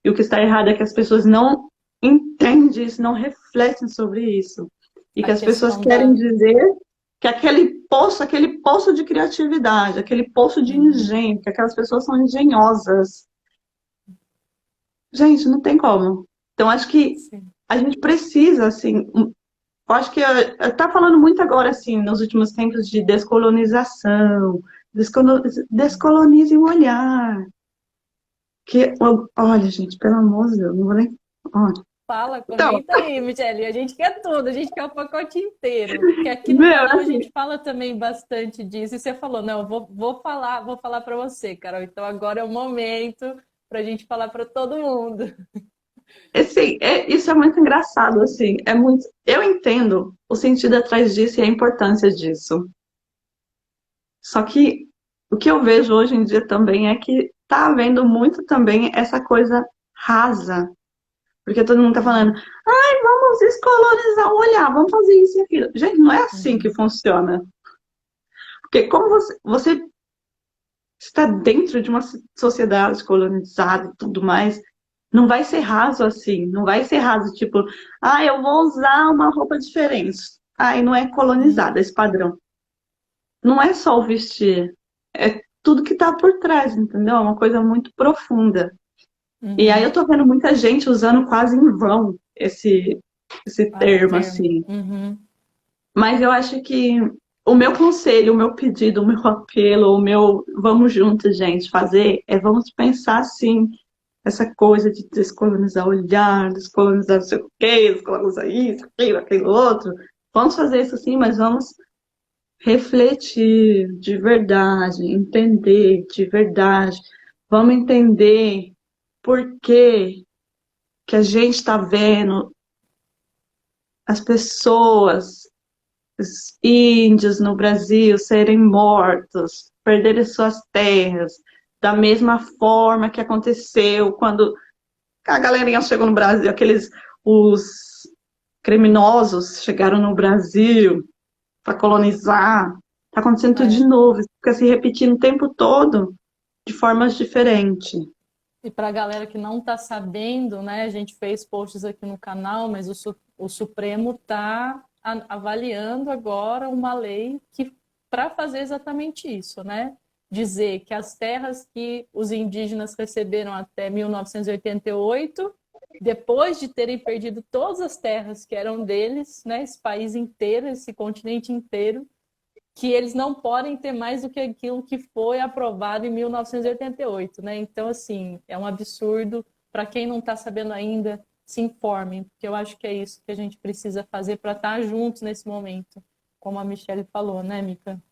E o que está errado é que as pessoas não entendem isso, não refletem sobre isso. E A que as pessoas questão querem da. dizer que aquele poço de criatividade, aquele poço de Uhum. engenho, que aquelas pessoas são engenhosas. Gente, não tem como. Então, acho que Sim. a gente precisa, assim, eu acho que está falando muito agora, assim, nos últimos tempos de descolonização, descolonize o olhar. Olha, gente, pelo amor de Deus, não vou nem. Olha. Fala, Então, comenta aí, Michele. A gente quer tudo, a gente quer o pacote inteiro. Porque aqui no meu, canal a assim, gente fala também bastante disso. E você falou, não, vou falar para você, Carol. Então agora é o momento para a gente falar para todo mundo. isso é muito engraçado, assim, é muito. Eu entendo o sentido atrás disso e a importância disso. Só que o que eu vejo hoje em dia também é que tá havendo muito também essa coisa rasa. Porque todo mundo tá falando, Uhum, vamos descolonizar o olhar, vamos fazer isso e aquilo. Gente, não é assim que uhum, funciona. Porque como você está dentro de uma sociedade colonizada e tudo mais, não vai ser raso assim. Não vai ser raso, tipo, eu vou usar uma roupa diferente. Aí não é uhum. colonizada esse padrão. Não é só o vestir, é tudo que tá por trás, entendeu? É uma coisa muito profunda. E aí eu Uhum. tô vendo muita gente usando quase em vão esse Ah, o termo, termo. assim. Uhum. Mas eu acho que o meu conselho, o meu pedido, o meu apelo, o meu vamos juntos, gente, fazer é vamos pensar assim, essa coisa de descolonizar o olhar, descolonizar não sei o quê, descolonizar isso, aquilo outro. Vamos fazer isso sim, mas vamos refletir de verdade, entender de verdade. Vamos entender por que a gente está vendo as pessoas, os índios no Brasil serem mortos, perderem suas terras, da mesma forma que aconteceu quando a galerinha chegou no Brasil, os criminosos chegaram no Brasil para colonizar. Está acontecendo tudo É. de novo, fica se repetindo o tempo todo, de formas diferentes. E para a galera que não está sabendo, né, a gente fez posts aqui no canal, mas o Supremo está avaliando agora uma lei que para fazer exatamente isso, né? Dizer que as terras que os indígenas receberam até 1988, depois de terem perdido todas as terras que eram deles, né, esse país inteiro, esse continente inteiro, que eles não podem ter mais do que aquilo que foi aprovado em 1988, né? Então, assim, é um absurdo. Para quem não está sabendo ainda, se informem, porque eu acho que é isso que a gente precisa fazer para estar juntos nesse momento, como a Michelle falou, né, Mica?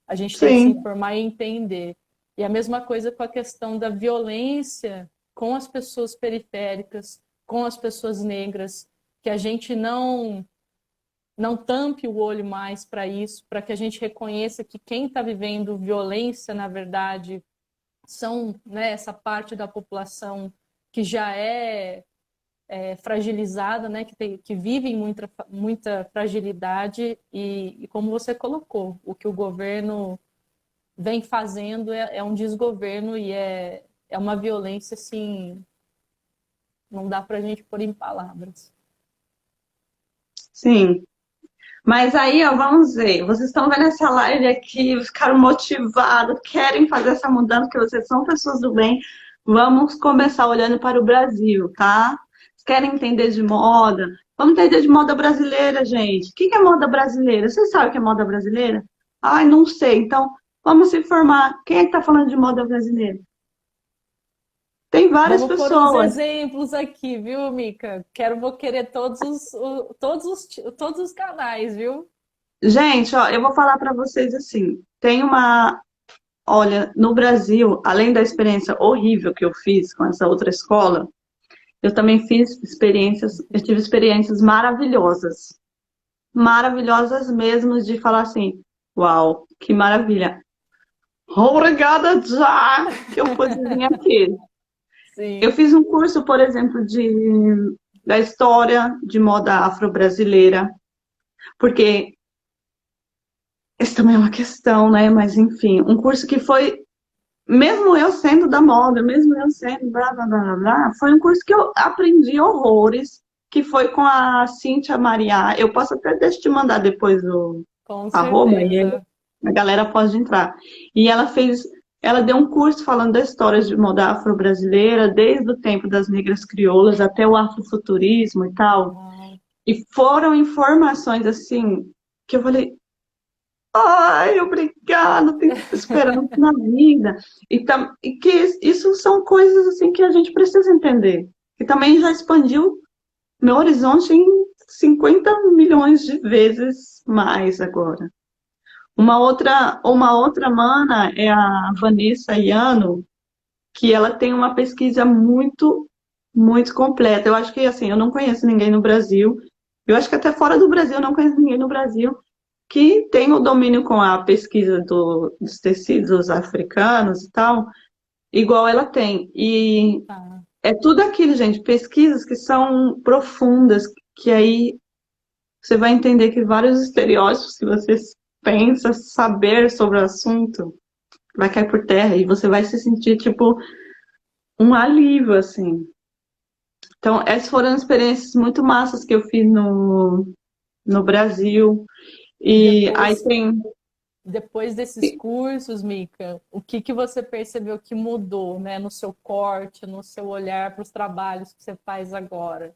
A gente tem que se Sim, informar e entender. E a mesma coisa com a questão da violência com as pessoas periféricas, com as pessoas negras, que a gente não tampe o olho mais para isso, para que a gente reconheça que quem está vivendo violência, na verdade, são, né, essa parte da população que já é fragilizada, né, que vive em muita fragilidade e, como você colocou, o que o governo vem fazendo é um desgoverno e é uma violência, assim, não dá para a gente pôr em palavras. sim. Mas aí, ó, vamos ver. Vocês estão vendo essa live aqui, ficaram motivados, querem fazer essa mudança, porque vocês são pessoas do bem. Vamos começar olhando para o Brasil, tá? Vocês querem entender de moda? Vamos entender de moda brasileira, gente. O que é moda brasileira? Vocês sabem o que é moda brasileira? Ai, não sei. Então, vamos se informar. Quem é que está falando de moda brasileira? Tem várias Vamos pôr uns pessoas. exemplos aqui, viu, Mica? Vou querer todos os canais, viu? Gente, ó, eu vou falar para vocês assim. Tem uma Olha, no Brasil, além da experiência horrível que eu fiz com essa outra escola, eu também eu tive experiências maravilhosas. Maravilhosas mesmo de falar assim, uau, que maravilha. Obrigada já que eu pude vir aqui. Eu Sim. fiz um curso, por exemplo, da história de moda afro-brasileira, porque isso também é uma questão, né? Mas enfim, um curso que foi mesmo eu sendo da moda, mesmo eu sendo blá, blá, blá, blá, blá, foi um curso que eu aprendi horrores, que foi com a Cíntia Mariá. Eu posso até deixa eu te mandar depois o Com arroba, e aí certeza. a galera pode entrar. E ela deu um curso falando da história de moda afro-brasileira, desde o tempo das negras crioulas até o afrofuturismo e tal. Uau. E foram informações assim, que eu falei, ai, obrigado, tem esperança na vida. E que isso são coisas assim que a gente precisa entender. Que também já expandiu meu horizonte em 50 milhões de vezes mais agora. Uma outra mana é a Vanessa Iano, que ela tem uma pesquisa muito, muito completa. Eu acho que assim, eu não conheço ninguém no Brasil. Eu acho que até fora do Brasil eu não conheço ninguém no Brasil que tem o domínio com a pesquisa dos tecidos africanos e tal, igual ela tem. E Tá. é tudo aquilo, gente, pesquisas que são profundas, que aí você vai entender que vários estereótipos que você pensa saber sobre o assunto vai cair por terra e você vai se sentir tipo um alívio, assim. Então, essas foram experiências muito massas que eu fiz no Brasil. E E aí depois, tem. depois desses cursos, Mica, o que que você percebeu que mudou, né, no seu corte, no seu olhar para os trabalhos que você faz agora?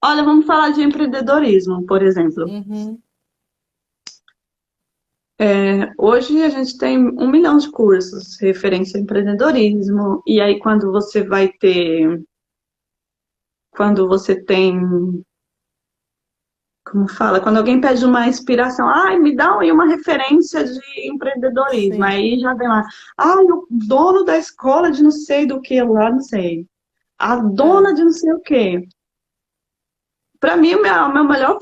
Olha, vamos falar de empreendedorismo, por exemplo. Uhum, Hoje a gente tem 1 milhão de cursos referência a empreendedorismo, e aí quando você tem, como fala, quando alguém pede uma inspiração, ai, me dá aí uma referência de empreendedorismo, sim. aí já vem lá, ai, o dono da escola de não sei do que lá, não sei, a É. dona de não sei o quê. Para mim, o meu melhor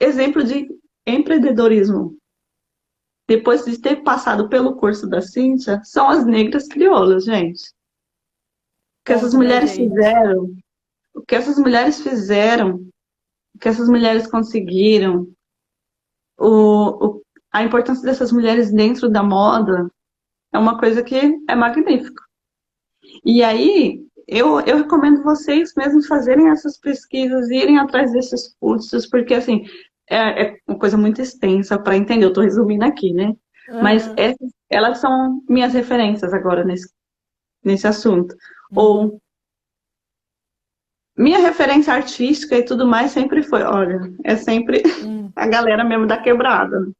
exemplo de empreendedorismo, depois de ter passado pelo curso da Cíntia, são as negras crioulas, gente. O que essas Conta pra mulheres gente. fizeram, o que essas mulheres fizeram, o que essas mulheres conseguiram, a importância dessas mulheres dentro da moda é uma coisa que é magnífica. E aí, eu recomendo vocês mesmos fazerem essas pesquisas, irem atrás desses cursos, porque, assim, é uma coisa muito extensa para entender. Eu estou resumindo aqui, né? Mas Aham. elas são minhas referências agora nesse assunto. Uhum. Ou minha referência artística e tudo mais sempre foi, olha, é sempre Hum. a galera mesmo da quebrada.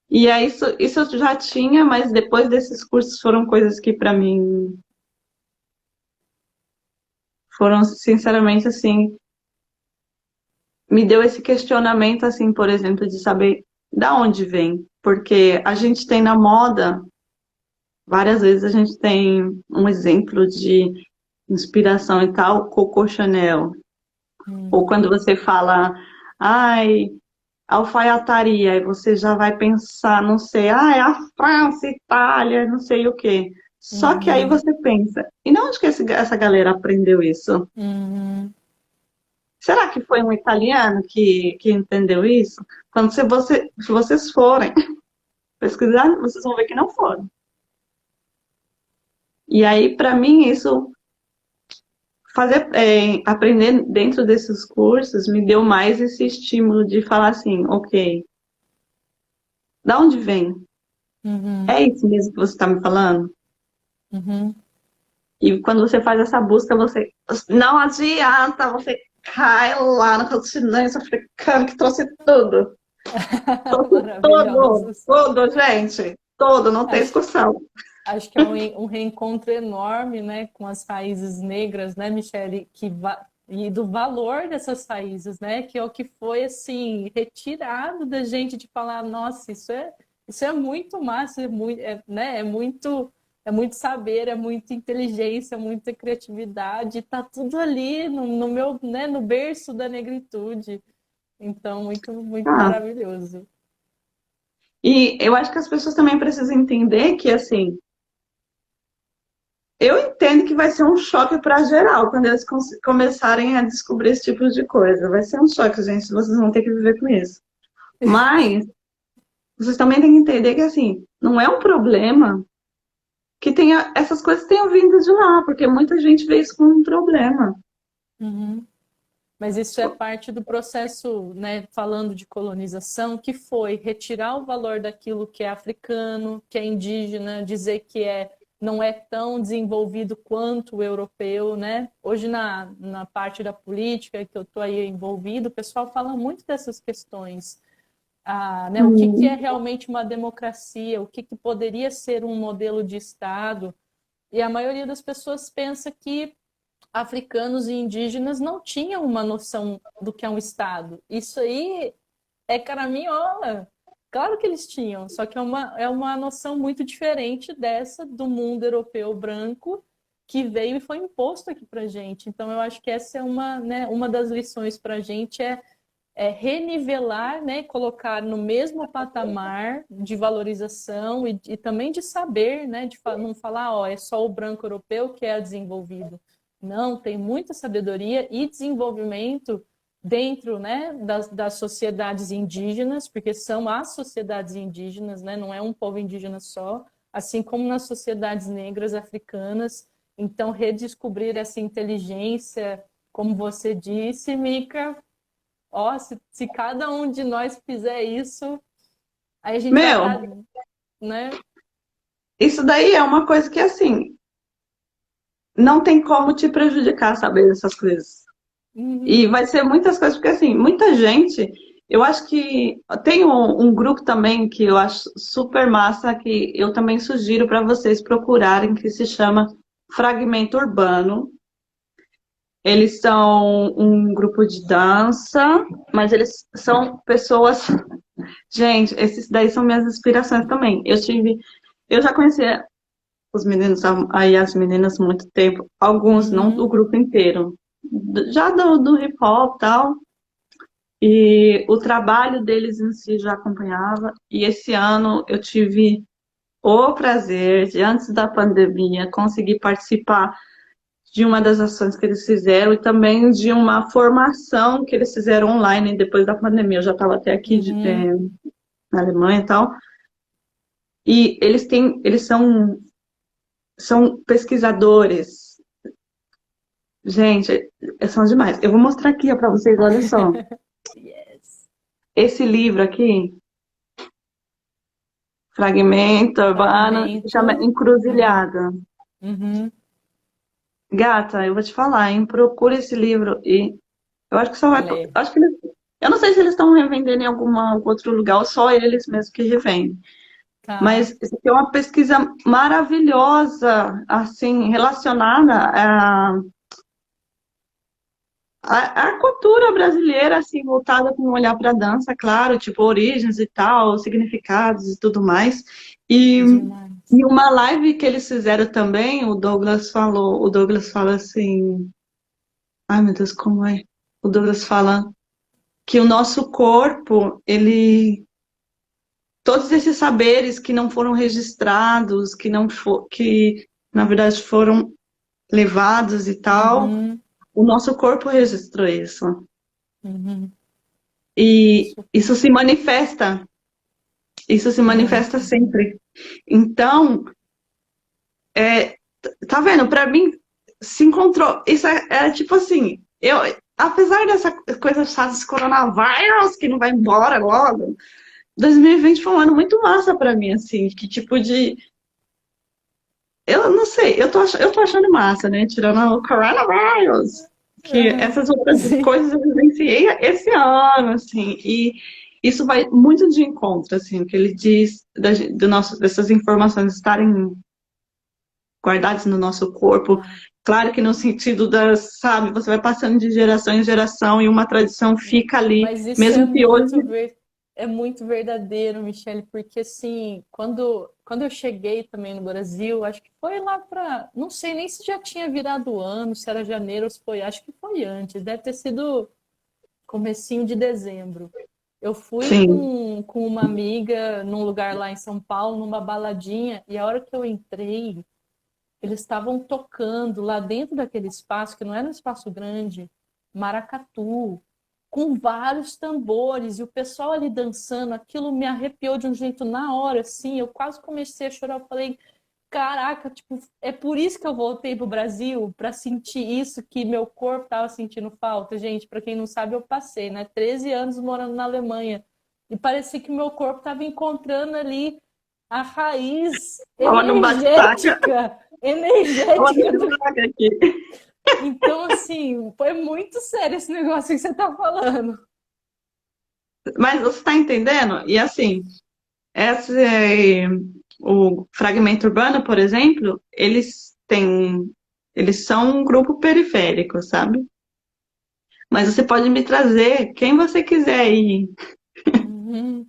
E aí isso eu já tinha, mas depois desses cursos foram coisas que para mim foram sinceramente assim, me deu esse questionamento assim, por exemplo, de saber da onde vem, porque a gente tem na moda, várias vezes a gente tem um exemplo de inspiração e tal, Coco Chanel, ou Uhum. quando você fala, ai, alfaiataria, aí você já vai pensar, não sei, ah, é a França, Itália, não sei o quê. Só que aí Uhum. você pensa, e de onde que essa galera aprendeu isso? Uhum. Será que foi um italiano que entendeu isso? Quando se vocês forem pesquisar, vocês vão ver que não foram. E aí, para mim, isso aprender dentro desses cursos me deu mais esse estímulo de falar assim, ok, da onde vem? Uhum. É isso mesmo que você está me falando? Uhum. E quando você faz essa busca, você não adianta, você cai lá no continente africano que trouxe tudo. Trouxe tudo, Maravilhosos. tudo, gente. Tudo, não tem Acho, discussão. acho que é um reencontro enorme, né, com as raízes negras, né, Michele, e do valor dessas raízes, né, que é o que foi assim retirado da gente de falar, nossa, isso é muito massa, né, é muito saber, é muita inteligência, é muita criatividade, tá tudo ali no meu, né, no berço da negritude. Então, muito Ah, maravilhoso. e eu acho que as pessoas também precisam entender que, assim, eu entendo que vai ser um choque para geral quando eles começarem a descobrir esse tipo de coisa. Vai ser um choque, gente, vocês vão ter que viver com isso. Mas vocês também têm que entender que, assim, não é um problema que essas coisas tenham vindo de lá, porque muita gente vê isso como um problema. Uhum. Mas isso é parte do processo, né, falando de colonização, que foi retirar o valor daquilo que é africano, que é indígena, dizer que não é tão desenvolvido quanto o europeu, né? Hoje na parte da política que eu estou aí envolvido, o pessoal fala muito dessas questões. Né, o que que é Hum. realmente uma democracia? O que que poderia ser um modelo de Estado? E a maioria das pessoas pensa que africanos e indígenas não tinham uma noção do que é um Estado. Isso aí é caraminhola. Claro que eles tinham, só que é uma noção muito diferente dessa do mundo europeu branco que veio e foi imposto aqui para gente. Então, eu acho que essa é né, uma das lições para a gente é renivelar, né, colocar no mesmo patamar de valorização e também de saber, né, não falar, ó, é só o branco europeu que é desenvolvido. Não, tem muita sabedoria e desenvolvimento dentro, né, das sociedades indígenas, porque são as sociedades indígenas, né, não é um povo indígena só, assim como nas sociedades negras africanas. Então, redescobrir essa inteligência, como você disse, Mica, ó, se cada um de nós fizer isso, Aí a gente já Meu, tá, né? isso daí é uma coisa que, assim, não tem como te prejudicar saber dessas coisas. E Uhum, vai ser muitas coisas, porque, assim, muita gente. Eu acho que tem um grupo também que eu acho super massa, que eu também sugiro para vocês procurarem, que se chama Fragmento Urbano. Eles são um grupo de dança, mas eles são pessoas. Gente, esses daí são minhas inspirações também. Eu já conhecia os meninos aí, as meninas há muito tempo, alguns, não uhum, o grupo inteiro, já do hip hop e tal, e o trabalho deles em si já acompanhava, e esse ano eu tive o prazer de, antes da pandemia, conseguir participar de uma das ações que eles fizeram e também de uma formação que eles fizeram online depois da pandemia. Eu já estava até aqui uhum. na Alemanha e tal, e eles são pesquisadores. Gente, são demais. Eu vou mostrar aqui para vocês, olha só. Yes. Esse livro aqui, Fragmento Urbano, chama Fragmento. Uhum, Encruzilhada. uhum. Gata, eu vou te falar, hein? Procura esse livro e eu acho que só vai. Lê. Acho que eu não sei se eles estão revendendo em algum outro lugar ou só eles mesmos que revendem. Tá. Mas isso aqui é uma pesquisa maravilhosa, assim, relacionada a cultura brasileira, assim, voltada com um olhar para a dança, claro, tipo origens e tal, significados e tudo mais. E, Demais. e uma live que eles fizeram também, o Douglas fala assim, ai meu Deus, como é? O Douglas fala que o nosso corpo, todos esses saberes que não foram registrados, que na verdade foram levados e tal, Uhum, o nosso corpo registrou isso. uhum. E Isso. isso se Uhum. manifesta sempre. Então, é, tá vendo? Para mim, se encontrou. Isso é tipo assim, apesar dessa coisa chata desse coronavírus que não vai embora logo, 2020 foi um ano muito massa para mim, assim, que tipo de. Eu não sei, eu tô achando massa, né? Tirando o coronavírus, que Aham. essas outras Sim. coisas eu vivenciei esse ano, assim, e isso vai muito de encontro, assim, o que ele diz dessas informações estarem guardadas no nosso corpo. Ah, Claro que no sentido das, sabe, você vai passando de geração em geração e uma tradição fica ali, mas isso mesmo que hoje. é muito verdadeiro, Michele, porque assim, quando eu cheguei também no Brasil, acho que foi lá para, não sei nem se já tinha virado o ano, se era janeiro ou se foi, acho que foi antes, deve ter sido comecinho de dezembro. Eu fui Sim, com uma amiga num lugar lá em São Paulo, numa baladinha, e a hora que eu entrei, eles estavam tocando lá dentro daquele espaço, que não era um espaço grande, maracatu, com vários tambores, e o pessoal ali dançando, aquilo me arrepiou de um jeito na hora, assim, eu quase comecei a chorar, eu falei, caraca, tipo, é por isso que eu voltei pro Brasil, para sentir isso que meu corpo tava sentindo falta. Gente, para quem não sabe, eu passei, né, 13 anos morando na Alemanha, e parecia que meu corpo tava encontrando ali a raiz tava no bate-saca, tava energética no do... bate-saca aqui. Então, assim, foi muito sério esse negócio que você tá falando. Mas você está entendendo? E assim, esse, o fragmento urbano, por exemplo, eles são um grupo periférico, sabe? Mas você pode me trazer quem você quiser aí Uhum.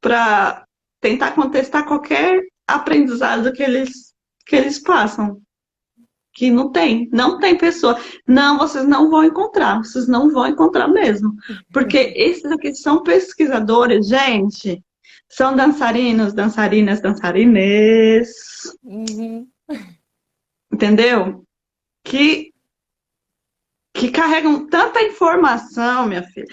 para tentar contestar qualquer aprendizado que eles passam. Que não tem pessoa. Não, vocês não vão encontrar mesmo. Porque esses aqui são pesquisadores, gente, são dançarinos, dançarinas, dançarines, Uhum. entendeu? Que, que carregam tanta informação, minha filha,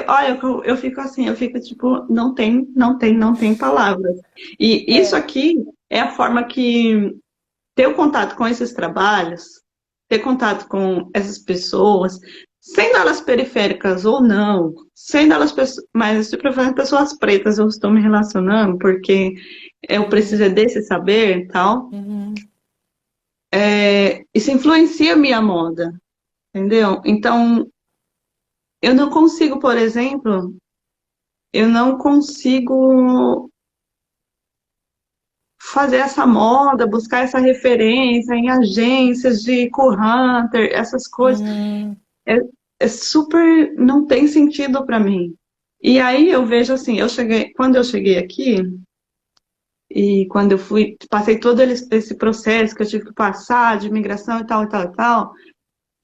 olha, eu fico assim, eu fico tipo, não tem palavras. E isso É, aqui é a forma que ter o contato com esses trabalhos, ter contato com essas pessoas, sendo elas periféricas ou não, sendo elas, mas de preferência pessoas pretas, eu estou me relacionando porque eu preciso Uhum, desse saber e tal, uhum, isso influencia a minha moda, entendeu? Então, eu não consigo, por exemplo, eu não consigo fazer essa moda, buscar essa referência em agências de Hunter, essas coisas. uhum, É, é super, não tem sentido para mim. E aí eu vejo assim, quando eu cheguei aqui e quando eu fui, passei todo esse processo que eu tive que passar de imigração e tal e tal e tal,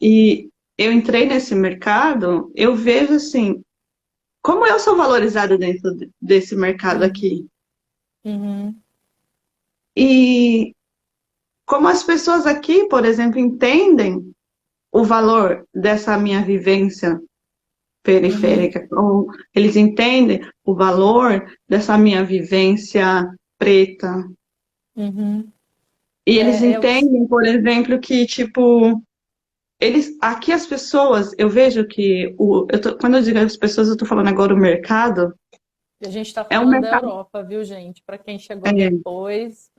e eu entrei nesse mercado, eu vejo assim, como eu sou valorizada dentro desse mercado uhum, aqui. uhum, E como as pessoas aqui, por exemplo, entendem o valor dessa minha vivência uhum, periférica, ou eles entendem o valor dessa minha vivência preta. uhum. E eles É, entendem, por exemplo, que, tipo, aqui as pessoas, eu vejo que, quando eu digo as pessoas, eu tô falando agora o mercado, a gente está é um falando da mercado, Europa, viu, gente? Para quem chegou é, depois.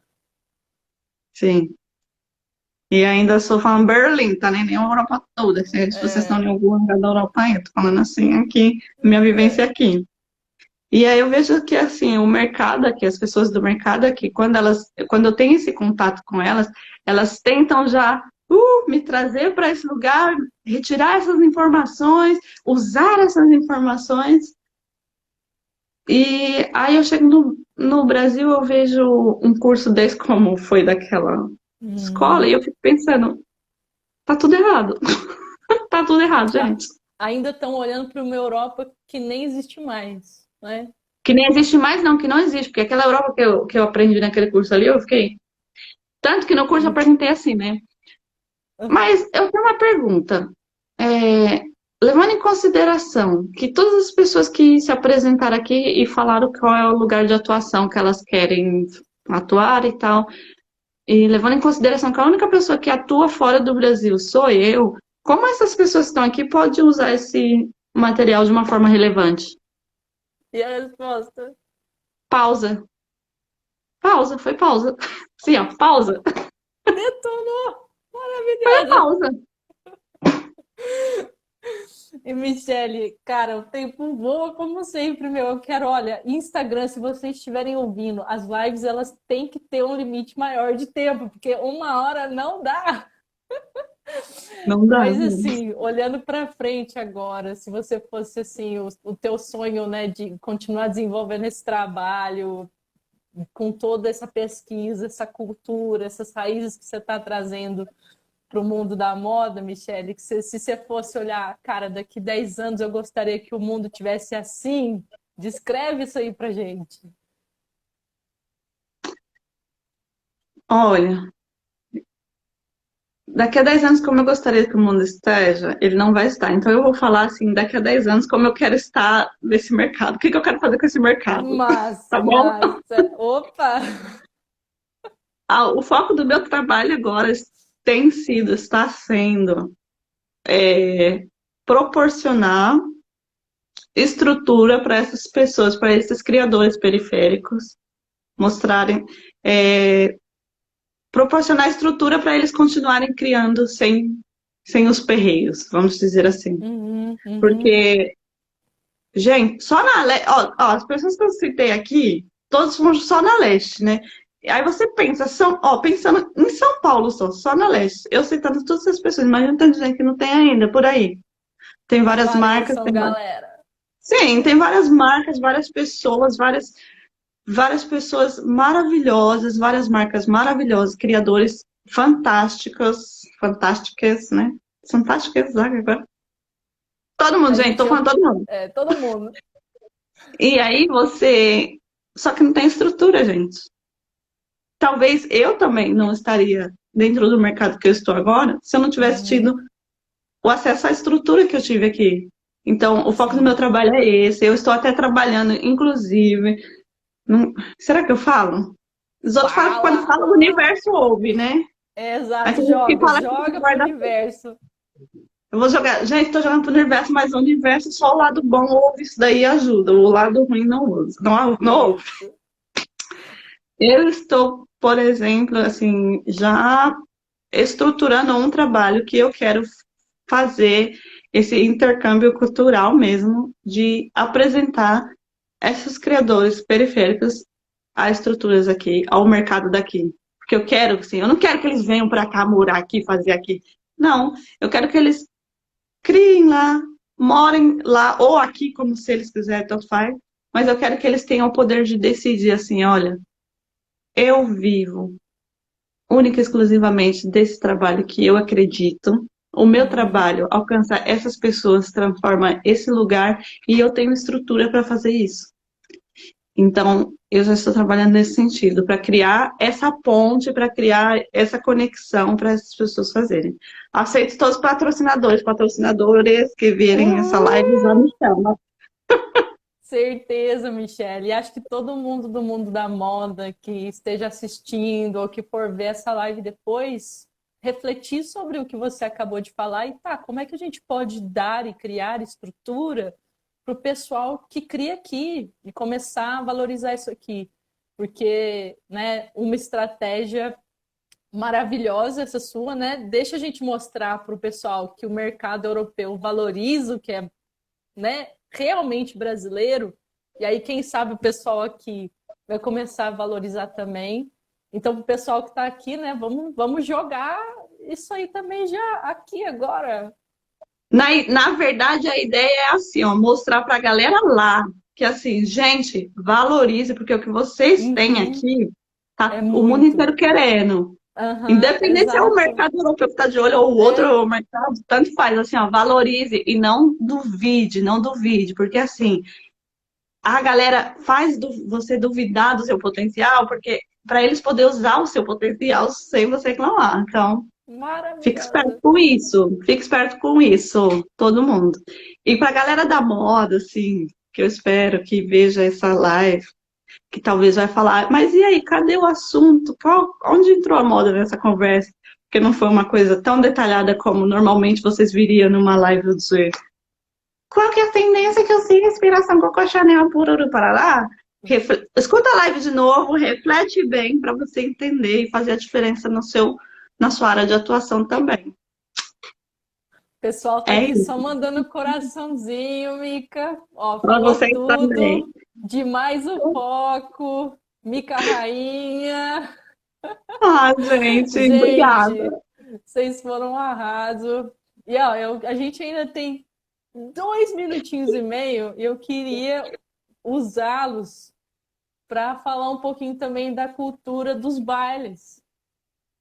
sim. E ainda sou falando Berlim, tá? Nem a Europa toda. Se vocês estão É, em algum lugar da Europa, eu tô falando assim aqui, minha vivência é, aqui. E aí eu vejo que assim, o mercado aqui, as pessoas do mercado aqui, quando eu tenho esse contato com elas, elas tentam já me trazer para esse lugar, retirar essas informações, usar essas informações. E aí eu chego no Brasil, eu vejo um curso desse como foi daquela escola, e uhum. eu fico pensando, tá tudo errado. Tá tudo errado, A- gente. Ainda estão olhando para uma Europa que nem existe mais, né? Que nem existe mais, não, que não existe, porque aquela Europa que eu aprendi naquele curso ali, eu fiquei. Tanto que no curso eu perguntei assim, né? Mas eu tenho uma pergunta. É, levando em consideração que todas as pessoas que se apresentaram aqui e falaram qual é o lugar de atuação que elas querem atuar e tal, e levando em consideração que a única pessoa que atua fora do Brasil sou eu, como essas pessoas que estão aqui podem usar esse material de uma forma relevante? E a resposta? Pausa. Pausa, foi pausa. Sim, ó, pausa. Detonou! Foi a Maravilhosa! pausa. E Michele, cara, o tempo voa como sempre, meu. Eu quero, olha, Instagram, se vocês estiverem ouvindo, as lives elas têm que ter um limite maior de tempo, porque uma hora não dá. Não dá, Mas gente. assim, olhando para frente agora, se você fosse assim, o teu sonho, né, de continuar desenvolvendo esse trabalho, com toda essa pesquisa, essa cultura, essas raízes que você está trazendo para o mundo da moda, Michele, que se você fosse olhar, cara, daqui 10 anos eu gostaria que o mundo tivesse assim, descreve isso aí pra gente. Olha, daqui a 10 anos, como eu gostaria que o mundo esteja, ele não vai estar. Então eu vou falar assim, daqui a 10 anos, como eu quero estar nesse mercado. O que que eu quero fazer com esse mercado? Tá Massa, bom? massa. Opa! O foco do meu trabalho agora está sendo proporcionar estrutura para essas pessoas, para esses criadores periféricos, mostrarem, é, proporcionar estrutura para eles continuarem criando sem os perreios, vamos dizer assim. Uhum, uhum. Porque, gente, só na leste, as pessoas que eu citei aqui, todos foram só na leste, né? Aí você pensa, pensando em São Paulo só na leste. Eu citando todas essas pessoas, imagina tanta gente que não tem ainda por aí. Tem várias marcas, Apareçam, galera. sim, tem várias marcas, várias pessoas, várias pessoas maravilhosas, várias marcas maravilhosas, criadores fantásticas, né? Fantásticas, agora. Todo mundo, A gente, tô gente, falando todo mundo. todo mundo. E aí você. Só que não tem estrutura, gente. Talvez eu também não estaria dentro do mercado que eu estou agora se eu não tivesse Uhum, tido o acesso à estrutura que eu tive aqui. Então, o foco do meu sim. trabalho é esse. Eu estou até trabalhando, inclusive. Será que eu falo? Os outros falam que quando Fala! fala o universo ouve, né? É, Mas exato, tem gente que joga, fala que joga pro guarda. universo. Eu vou jogar. Gente, tô jogando pro universo, mas o universo só o lado bom ouve isso daí e ajuda. O lado ruim não usa. Não, não ouve. Isso. Eu estou, por exemplo, assim, já estruturando um trabalho que eu quero fazer esse intercâmbio cultural mesmo, de apresentar esses criadores periféricos a estruturas aqui, ao mercado daqui. Porque eu quero, assim, eu não quero que eles venham para cá morar aqui, fazer aqui. Não, eu quero que eles criem lá, morem lá, ou aqui, como se eles quiserem, tanto faz. Mas eu quero que eles tenham o poder de decidir assim, olha, eu vivo única e exclusivamente desse trabalho que eu acredito. O meu Uhum. trabalho alcança essas pessoas, transforma esse lugar e eu tenho estrutura para fazer isso. Então, eu já estou trabalhando nesse sentido, para criar essa ponte, para criar essa conexão para essas pessoas fazerem. Aceito todos os patrocinadores, patrocinadores que virem essa live já me chamam. Certeza, Michelle. E acho que todo mundo do mundo da moda que esteja assistindo ou que for ver essa live depois, refletir sobre o que você acabou de falar e tá, como é que a gente pode dar e criar estrutura para o pessoal que cria aqui e começar a valorizar isso aqui. Porque, né, uma estratégia maravilhosa essa sua, né? Deixa a gente mostrar para o pessoal que o mercado europeu valoriza o que é, né, realmente brasileiro, e aí, quem sabe, o pessoal aqui vai começar a valorizar também. Então, o pessoal que está aqui, né, vamos jogar isso aí também já aqui agora. Na verdade, a ideia é assim, ó, mostrar para a galera lá que assim, gente, valorize, porque o que vocês têm Uhum, aqui, é tá o mundo muito. inteiro querendo. Aham, Independente se é o exato. mercado europeu que está de olho ou o É, outro mercado, tanto faz, assim, ó, valorize e não duvide, não duvide, porque assim, a galera faz você duvidar do seu potencial, porque para eles poderem usar o seu potencial sem você reclamar. Então, fique esperto maravilhosa. com isso, fique esperto com isso, todo mundo. E para a galera da moda, assim, que eu espero que veja essa live, que talvez vai falar, mas e aí, cadê o assunto? Onde entrou a moda nessa conversa? Porque não foi uma coisa tão detalhada como normalmente vocês viriam numa live do Zoe. Qual que é a tendência que eu sigo? Inspiração Coco Chanel, Pururu Parará? Escuta a live de novo, reflete bem para você entender e fazer a diferença na sua área de atuação também. O pessoal tá É aqui isso. só mandando coraçãozinho, Mica. Ó, Para falou vocês também. tudo. Demais o foco. Mica Rainha. Ah, gente, Gente, obrigada. vocês foram um arraso. E ó, a gente ainda tem 2 minutinhos e meio e eu queria usá-los para falar um pouquinho também da cultura dos bailes.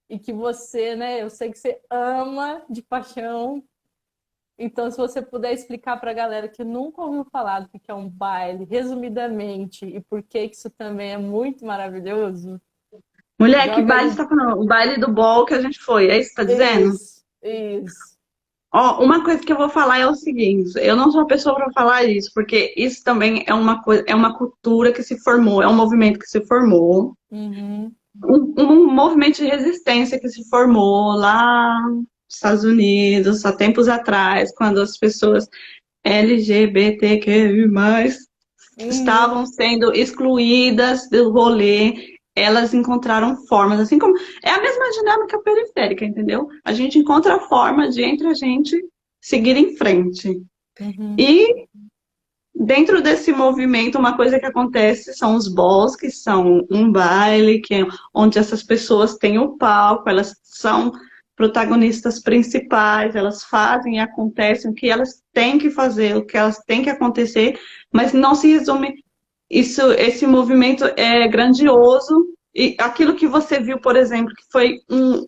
E que você, né, eu sei que você ama de paixão. Então, se você puder explicar para a galera que nunca ouviu falar do que é um baile, resumidamente, e por que isso também é muito maravilhoso, Mulher, que joga baile você aí. tá falando? O baile do bol que a gente foi, é isso que tá dizendo? Isso, isso. Ó, uma coisa que eu vou falar é o seguinte, eu não sou a pessoa para falar isso, porque isso também é uma coisa, é uma cultura que se formou, é um movimento que se formou, Uhum. um movimento de resistência que se formou lá nos Estados Unidos, há tempos atrás, quando as pessoas LGBTQI+, Uhum. estavam sendo excluídas do rolê, elas encontraram formas, assim como é a mesma dinâmica periférica, entendeu? A gente encontra a forma de entre a gente seguir em frente. Uhum. E dentro desse movimento, uma coisa que acontece são os balls, que são um baile, que é onde essas pessoas têm o palco, elas são protagonistas principais, elas fazem e acontecem o que elas têm que fazer, o que elas têm que acontecer, mas não se resume isso, esse movimento é grandioso e aquilo que você viu, por exemplo, que foi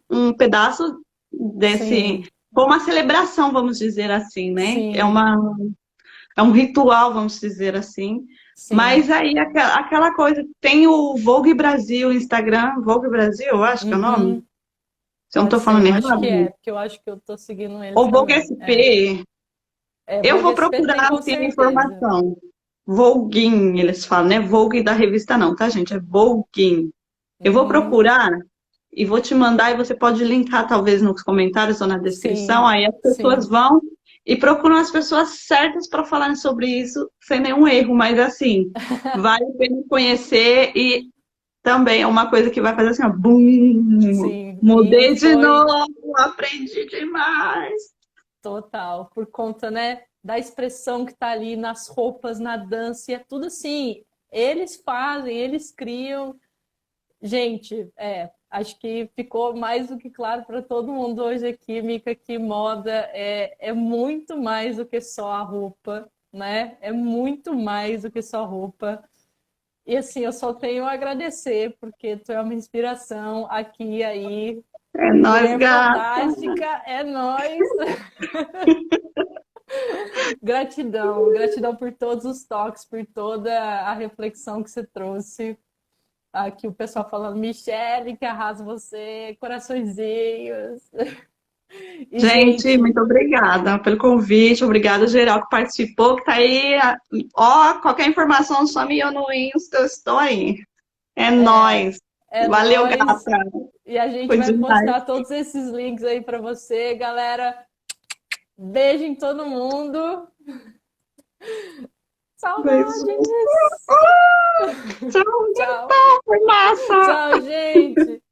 um pedaço desse, Sim, foi uma celebração, vamos dizer assim, né? sim, É um ritual, vamos dizer assim. sim. Mas aí aquela coisa, tem o Vogue Brasil, Instagram, Vogue Brasil, eu acho que é o nome. Uhum. Se eu não Pode estou ser, falando eu acho que errado. é, porque eu acho que eu tô seguindo eles Ou Vogue também. É, SP. é Eu Vogue vou SP tem procurar com assim, a certeza. informação. Voguing, eles falam, né? Vogue da revista não, tá, gente? É Voguing. Eu vou Uhum. procurar e vou te mandar e você pode linkar talvez nos comentários ou na descrição, Sim, aí as pessoas sim. vão e procuram as pessoas certas para falarem sobre isso sem nenhum erro, mas assim, vale a pena conhecer e também é uma coisa que vai fazer assim, ó, bum, Sim, e mudei de foi novo, aprendi demais. total, por conta, né, da expressão que tá ali nas roupas, na dança, e é tudo assim, eles fazem, eles criam. Gente, acho que ficou mais do que claro para todo mundo hoje aqui, Mica, que moda é muito mais do que só a roupa, né? É muito mais do que só roupa. E assim, eu só tenho a agradecer, porque tu é uma inspiração aqui e aí. É nóis, Mulher gata. fantástica, é nós. Gratidão, gratidão por todos os toques, por toda a reflexão que você trouxe. Aqui o pessoal falando, Michele, que arrasa você, coraçõezinhos. E, Gente, gente, muito obrigada pelo convite, obrigada geral que participou, que tá aí. Ó, qualquer informação, só me no Insta, eu estou aí. É nóis. é Valeu, nós. gata. E a gente Foi vai demais. postar todos esses links aí para você, galera. Beijo em todo mundo. Beijo. Saudades. Tchau, Tchau. gata. Foi massa. Tchau, gente.